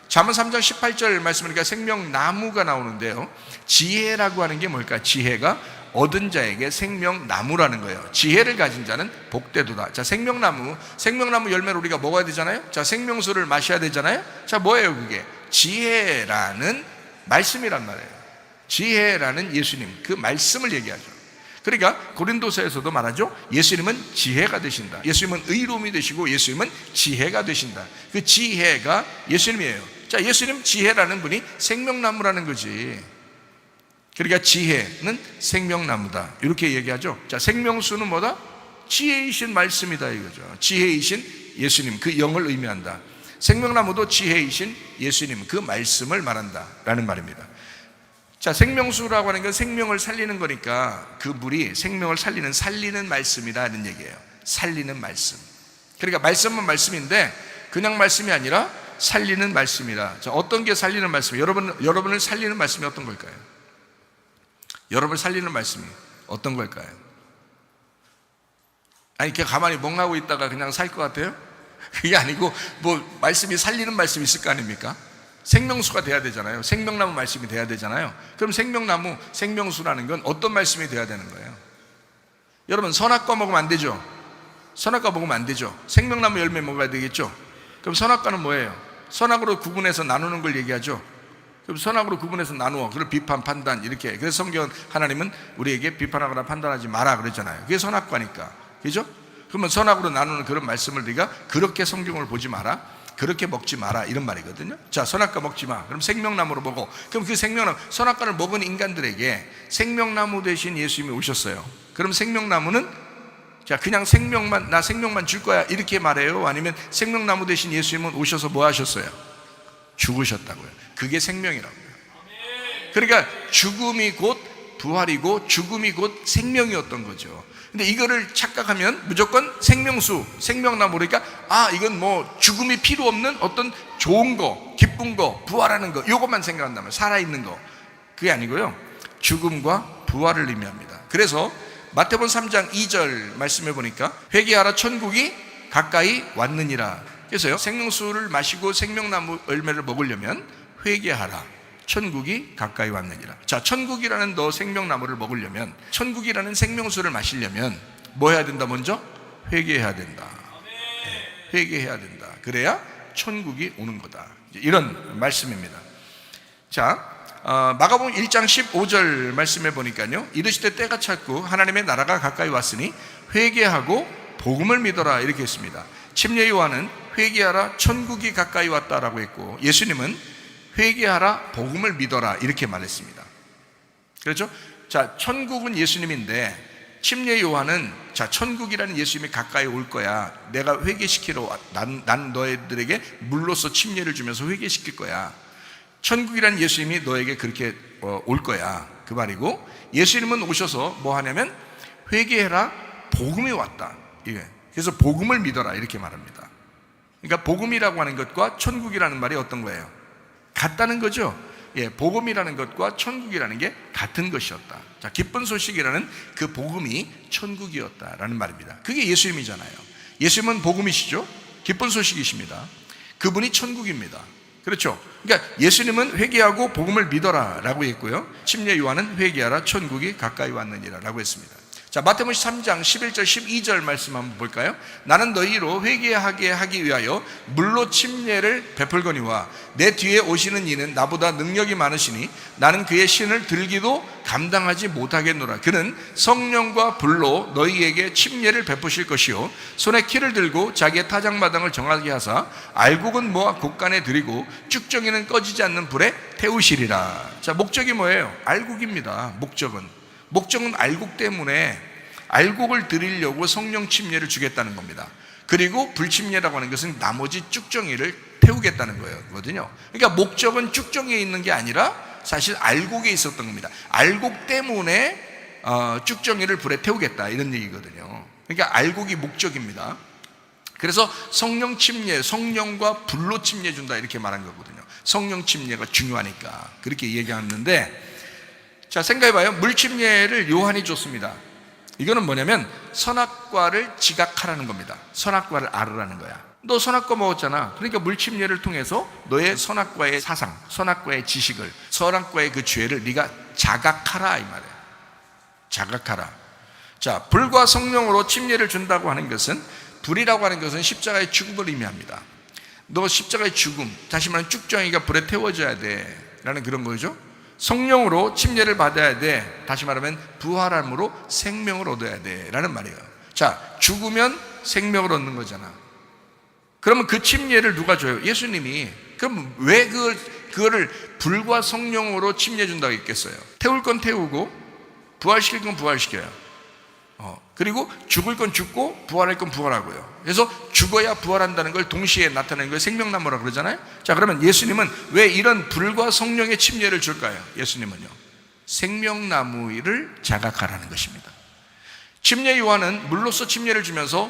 잠언 3장 18절 말씀이니까 생명나무가 나오는데요, 지혜라고 하는 게 뭘까? 지혜가 얻은 자에게 생명나무라는 거예요. 지혜를 가진 자는 복되도다. 자, 생명나무 열매를 우리가 먹어야 되잖아요. 자, 생명수를 마셔야 되잖아요. 자, 뭐예요 그게? 지혜라는 말씀이란 말이에요. 지혜라는 예수님, 그 말씀을 얘기하죠. 그러니까 고린도서에서도 말하죠. 예수님은 지혜가 되신다. 예수님은 의로움이 되시고 예수님은 지혜가 되신다. 그 지혜가 예수님이에요. 자, 예수님 지혜라는 분이 생명나무라는 거지. 그러니까 지혜는 생명나무다, 이렇게 얘기하죠. 자, 생명수는 뭐다? 지혜이신 말씀이다, 이거죠. 지혜이신 예수님, 그 영을 의미한다. 생명나무도 지혜이신 예수님, 그 말씀을 말한다 라는 말입니다. 자, 생명수라고 하는 건 생명을 살리는 거니까 그 물이 생명을 살리는 말씀이라는 얘기예요. 살리는 말씀. 그러니까 말씀은 말씀인데 그냥 말씀이 아니라 살리는 말씀이다. 자, 어떤 게 살리는 말씀이에요? 여러분을 살리는 말씀이 어떤 걸까요? 여러분을 살리는 말씀이 어떤 걸까요? 아니, 그냥 가만히 멍하고 있다가 그냥 살 것 같아요? 그게 아니고 뭐 말씀이 살리는 말씀이 있을 거 아닙니까? 생명수가 돼야 되잖아요. 생명나무 말씀이 돼야 되잖아요. 그럼 생명나무, 생명수라는 건 어떤 말씀이 돼야 되는 거예요? 여러분, 선악과 먹으면 안 되죠? 선악과 먹으면 안 되죠. 생명나무 열매 먹어야 되겠죠? 그럼 선악과는 뭐예요? 선악으로 구분해서 나누는 걸 얘기하죠. 그럼 선악으로 구분해서 나누어, 그걸 비판, 판단, 이렇게. 그래서 성경 하나님은 우리에게 비판하거나 판단하지 마라 그랬잖아요. 그게 선악과니까, 그죠? 그러면 선악으로 나누는 그런 말씀을 우리가 그렇게 성경을 보지 마라, 그렇게 먹지 마라, 이런 말이거든요. 자, 선악과 먹지 마. 그럼 생명나무로 먹어. 그럼 그 생명나무, 선악과를 먹은 인간들에게 생명나무 대신 예수님이 오셨어요. 그럼 생명나무는, 자, 그냥 나 생명만 줄 거야, 이렇게 말해요? 아니면 생명나무 대신 예수님은 오셔서 뭐 하셨어요? 죽으셨다고요. 그게 생명이라고요. 그러니까 죽음이 곧 부활이고 죽음이 곧 생명이었던 거죠. 근데 이거를 착각하면 무조건 생명수, 생명나무, 그러니까 이건 뭐 죽음이 필요 없는 어떤 좋은 거, 기쁜 거, 부활하는 거, 요것만 생각한다면, 살아있는 거. 그게 아니고요, 죽음과 부활을 의미합니다. 그래서 마태복음 3장 2절 말씀해 보니까 회개하라 천국이 가까이 왔느니라. 그래서요, 생명수를 마시고 생명나무 열매를 먹으려면 회개하라, 천국이 가까이 왔느니라. 자, 천국이라는 너 생명나무를 먹으려면, 천국이라는 생명수를 마시려면 뭐 해야 된다? 먼저 회개해야 된다. 네, 회개해야 된다. 그래야 천국이 오는 거다. 이런 말씀입니다. 자, 마가복음 1장 15절 말씀해 보니까요, 이르시되 때가 찼고 하나님의 나라가 가까이 왔으니 회개하고 복음을 믿어라 이렇게 했습니다. 침례 요한은 회개하라 천국이 가까이 왔다라고 했고, 예수님은 회개하라 복음을 믿어라 이렇게 말했습니다. 그렇죠? 자, 천국은 예수님인데 침례 요한은 자, 천국이라는 예수님이 가까이 올 거야, 내가 회개시키러 난 너희들에게 물로써 침례를 주면서 회개시킬 거야, 천국이라는 예수님이 너에게 그렇게 올 거야, 그 말이고, 예수님은 오셔서 뭐 하냐면 회개해라 복음이 왔다. 그래서 복음을 믿어라 이렇게 말합니다. 그러니까 복음이라고 하는 것과 천국이라는 말이 어떤 거예요? 같다는 거죠. 예, 복음이라는 것과 천국이라는 게 같은 것이었다. 자, 기쁜 소식이라는 그 복음이 천국이었다라는 말입니다. 그게 예수님이잖아요. 예수님은 복음이시죠. 기쁜 소식이십니다. 그분이 천국입니다. 그렇죠? 그러니까 예수님은 회개하고 복음을 믿어라 라고 했고요, 침례 요한은 회개하라 천국이 가까이 왔느니라 라고 했습니다. 자, 마태복음 3장 11절 12절 말씀 한번 볼까요? 나는 너희로 회개하게 하기 위하여 물로 침례를 베풀거니와 내 뒤에 오시는 이는 나보다 능력이 많으시니 나는 그의 신을 들기도 감당하지 못하겠노라. 그는 성령과 불로 너희에게 침례를 베푸실 것이요 손에 키를 들고 자기의 타작마당을 정하게 하사 알곡은 모아 곡간에 들이고 쭉정이는 꺼지지 않는 불에 태우시리라. 자, 목적이 뭐예요? 알곡입니다. 목적은 알곡 때문에 알곡을 드리려고 성령 침례를 주겠다는 겁니다. 그리고 불침례라고 하는 것은 나머지 쭉정이를 태우겠다는 거거든요. 그러니까 목적은 쭉정이에 있는 게 아니라 사실 알곡에 있었던 겁니다. 알곡 때문에 쭉정이를 불에 태우겠다 이런 얘기거든요. 그러니까 알곡이 목적입니다. 그래서 성령 침례, 성령과 불로 침례 준다 이렇게 말한 거거든요. 성령 침례가 중요하니까 그렇게 얘기하는데, 자, 생각해봐요. 물침례를 요한이 줬습니다. 이거는 뭐냐면 선악과를 지각하라는 겁니다. 선악과를 알으라는 거야. 너 선악과 먹었잖아. 그러니까 물침례를 통해서 너의 선악과의 사상, 선악과의 지식을, 선악과의 그 죄를 네가 자각하라 이 말이야. 자각하라. 자, 불과 성령으로 침례를 준다고 하는 것은, 불이라고 하는 것은 십자가의 죽음을 의미합니다. 너 십자가의 죽음, 다시 말하면 쭉정이가 불에 태워져야 돼 라는 그런 거죠. 성령으로 침례를 받아야 돼. 다시 말하면 부활함으로 생명을 얻어야 돼 라는 말이에요. 자, 죽으면 생명을 얻는 거잖아. 그러면 그 침례를 누가 줘요? 예수님이. 그럼 왜 그거를 불과 성령으로 침례 준다고 했겠어요? 태울 건 태우고 부활시킬 건 부활시켜요. 그리고 죽을 건 죽고 부활할 건 부활하고요. 그래서 죽어야 부활한다는 걸 동시에 나타내는 걸 생명나무라 그러잖아요. 자, 그러면 예수님은 왜 이런 불과 성령의 침례를 줄까요? 예수님은요, 생명나무를 자각하라는 것입니다. 침례 요한은 물로써 침례를 주면서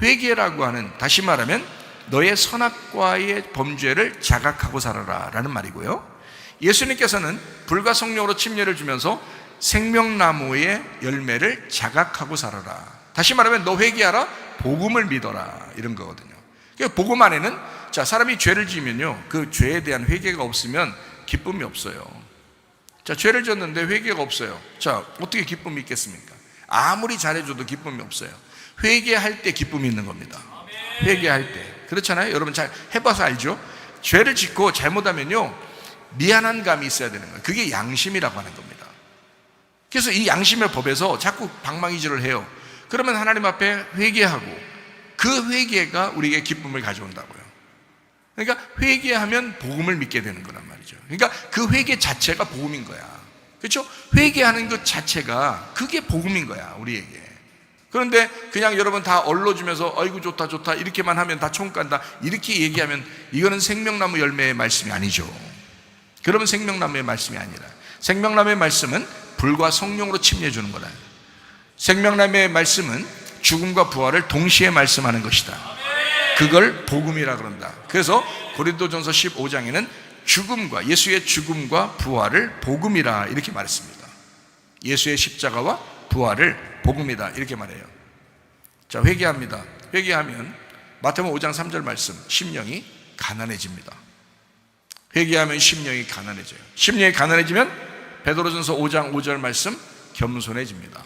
회개라고 하는, 다시 말하면 너의 선악과의 범죄를 자각하고 살아라 라는 말이고요, 예수님께서는 불과 성령으로 침례를 주면서 생명나무의 열매를 자각하고 살아라. 다시 말하면 너 회개하라, 복음을 믿어라 이런 거거든요. 그러니까 복음 안에는, 자, 사람이 죄를 지으면요, 그 죄에 대한 회개가 없으면 기쁨이 없어요. 자, 죄를 졌는데 회개가 없어요. 자, 어떻게 기쁨이 있겠습니까? 아무리 잘해줘도 기쁨이 없어요. 회개할 때 기쁨이 있는 겁니다. 회개할 때. 그렇잖아요. 여러분 잘 해봐서 알죠? 죄를 짓고 잘못하면요, 미안한 감이 있어야 되는 거예요. 그게 양심이라고 하는 겁니다. 그래서 이 양심의 법에서 자꾸 방망이질을 해요. 그러면 하나님 앞에 회개하고 그 회개가 우리에게 기쁨을 가져온다고요. 그러니까 회개하면 복음을 믿게 되는 거란 말이죠. 그러니까 그 회개 자체가 복음인 거야. 그렇죠? 회개하는 것 자체가 그게 복음인 거야, 우리에게. 그런데 그냥 여러분 다 얼러주면서 어이구 좋다 좋다 이렇게만 하면 다 총 간다 이렇게 얘기하면 이거는 생명나무 열매의 말씀이 아니죠. 그러면 생명나무의 말씀이 아니라, 생명나무의 말씀은 불과 성령으로 침례해 주는 거다. 생명나무의 말씀은 죽음과 부활을 동시에 말씀하는 것이다. 그걸 복음이라 그런다. 그래서 고린도전서 15장에는 예수의 죽음과 부활을 복음이라 이렇게 말했습니다. 예수의 십자가와 부활을 복음이다 이렇게 말해요. 자, 회개합니다. 회개하면 마태복음 5장 3절 말씀, 심령이 가난해집니다. 회개하면 심령이 가난해져요. 심령이 가난해지면 베드로전서 5장 5절 말씀, 겸손해집니다.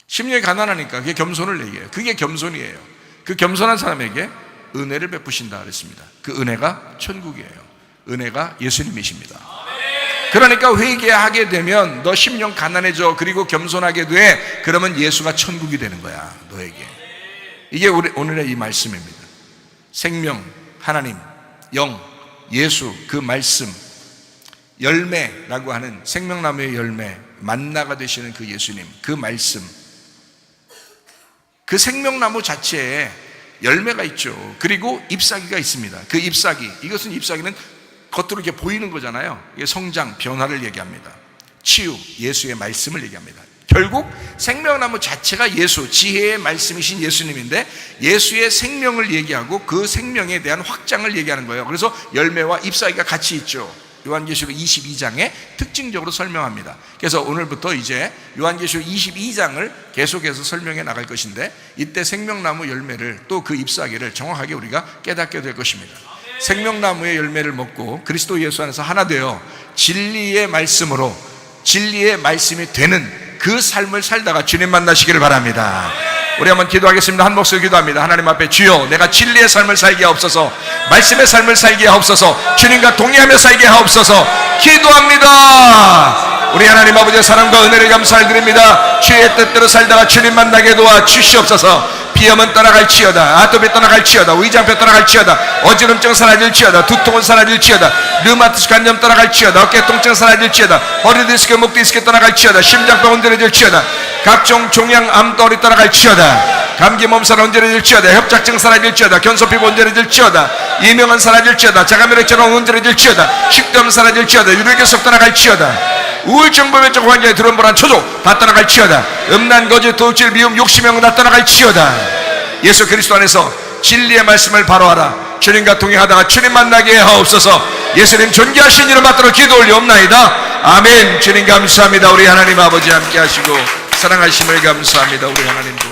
심령이 가난하니까 그게 겸손을 얘기해요. 그게 겸손이에요. 그 겸손한 사람에게 은혜를 베푸신다 그랬습니다. 그 은혜가 천국이에요. 은혜가 예수님이십니다. 그러니까 회개하게 되면 너 심령 가난해져, 그리고 겸손하게 돼. 그러면 예수가 천국이 되는 거야, 너에게. 이게 오늘의 이 말씀입니다. 생명, 하나님, 영, 예수, 그 말씀, 열매라고 하는 생명나무의 열매, 만나가 되시는 그 예수님, 그 말씀, 그 생명나무 자체에 열매가 있죠. 그리고 잎사귀가 있습니다. 그 잎사귀, 이것은 잎사귀는 겉으로 이렇게 보이는 거잖아요. 이게 성장, 변화를 얘기합니다. 치유, 예수의 말씀을 얘기합니다. 결국 생명나무 자체가 예수, 지혜의 말씀이신 예수님인데 예수의 생명을 얘기하고 그 생명에 대한 확장을 얘기하는 거예요. 그래서 열매와 잎사귀가 같이 있죠. 요한계시록 22장에 특징적으로 설명합니다. 그래서 오늘부터 이제 요한계시록 22장을 계속해서 설명해 나갈 것인데, 이때 생명나무 열매를, 또 그 잎사귀를 정확하게 우리가 깨닫게 될 것입니다. 생명나무의 열매를 먹고 그리스도 예수 안에서 하나 되어 진리의 말씀으로, 진리의 말씀이 되는 그 삶을 살다가 주님 만나시기를 바랍니다. 우리 한번 기도하겠습니다. 한 목소리 기도합니다. 하나님 앞에, 주여, 내가 진리의 삶을 살게 하옵소서, 말씀의 삶을 살게 하옵소서, 주님과 동의하며 살게 하옵소서 기도합니다. 우리 하나님 아버지의 사랑과 은혜를 감사를 드립니다. 주의 뜻대로 살다가 주님 만나게 도와 주시옵소서. 비염은 떠나갈지어다, 아토피 떠나갈지어다, 위장병 떠나갈지어다, 어지럼증 사라질지어다, 두통은 사라질지어다, 류마티스 관염 떠나갈지어다, 어깨 통증 사라질지어다, 허리 디스크, 목 디스크 떠나갈지어다, 심장병 온전해질지어다, 각종 종양 암 떨이 떠나갈지어다, 감기 몸살 온전해질지어다, 협착증 사라질지어다, 견소피부 온전해질지어다, 이명은 사라질지어다, 자가면역질환 온전해질지어다, 식도염 사라질지어다, 유력결석 떠나갈지어다, 우울증, 불면증 환자의 들어온 불안, 초조 다 떠나갈지어다, 음란, 거짓, 도둑질, 미움, 욕심형 다 떠나갈지어다. 예수 그리스도 안에서 진리의 말씀을 바로하라. 주님과 동행하다가 주님 만나게 하옵소서. 예수님 존귀하신 이름 받들어 기도 올리옵나이다. 아멘. 주님 감사합니다. 우리 하나님 아버지 함께 하시고 사랑하심을 감사합니다. 우리 하나님 도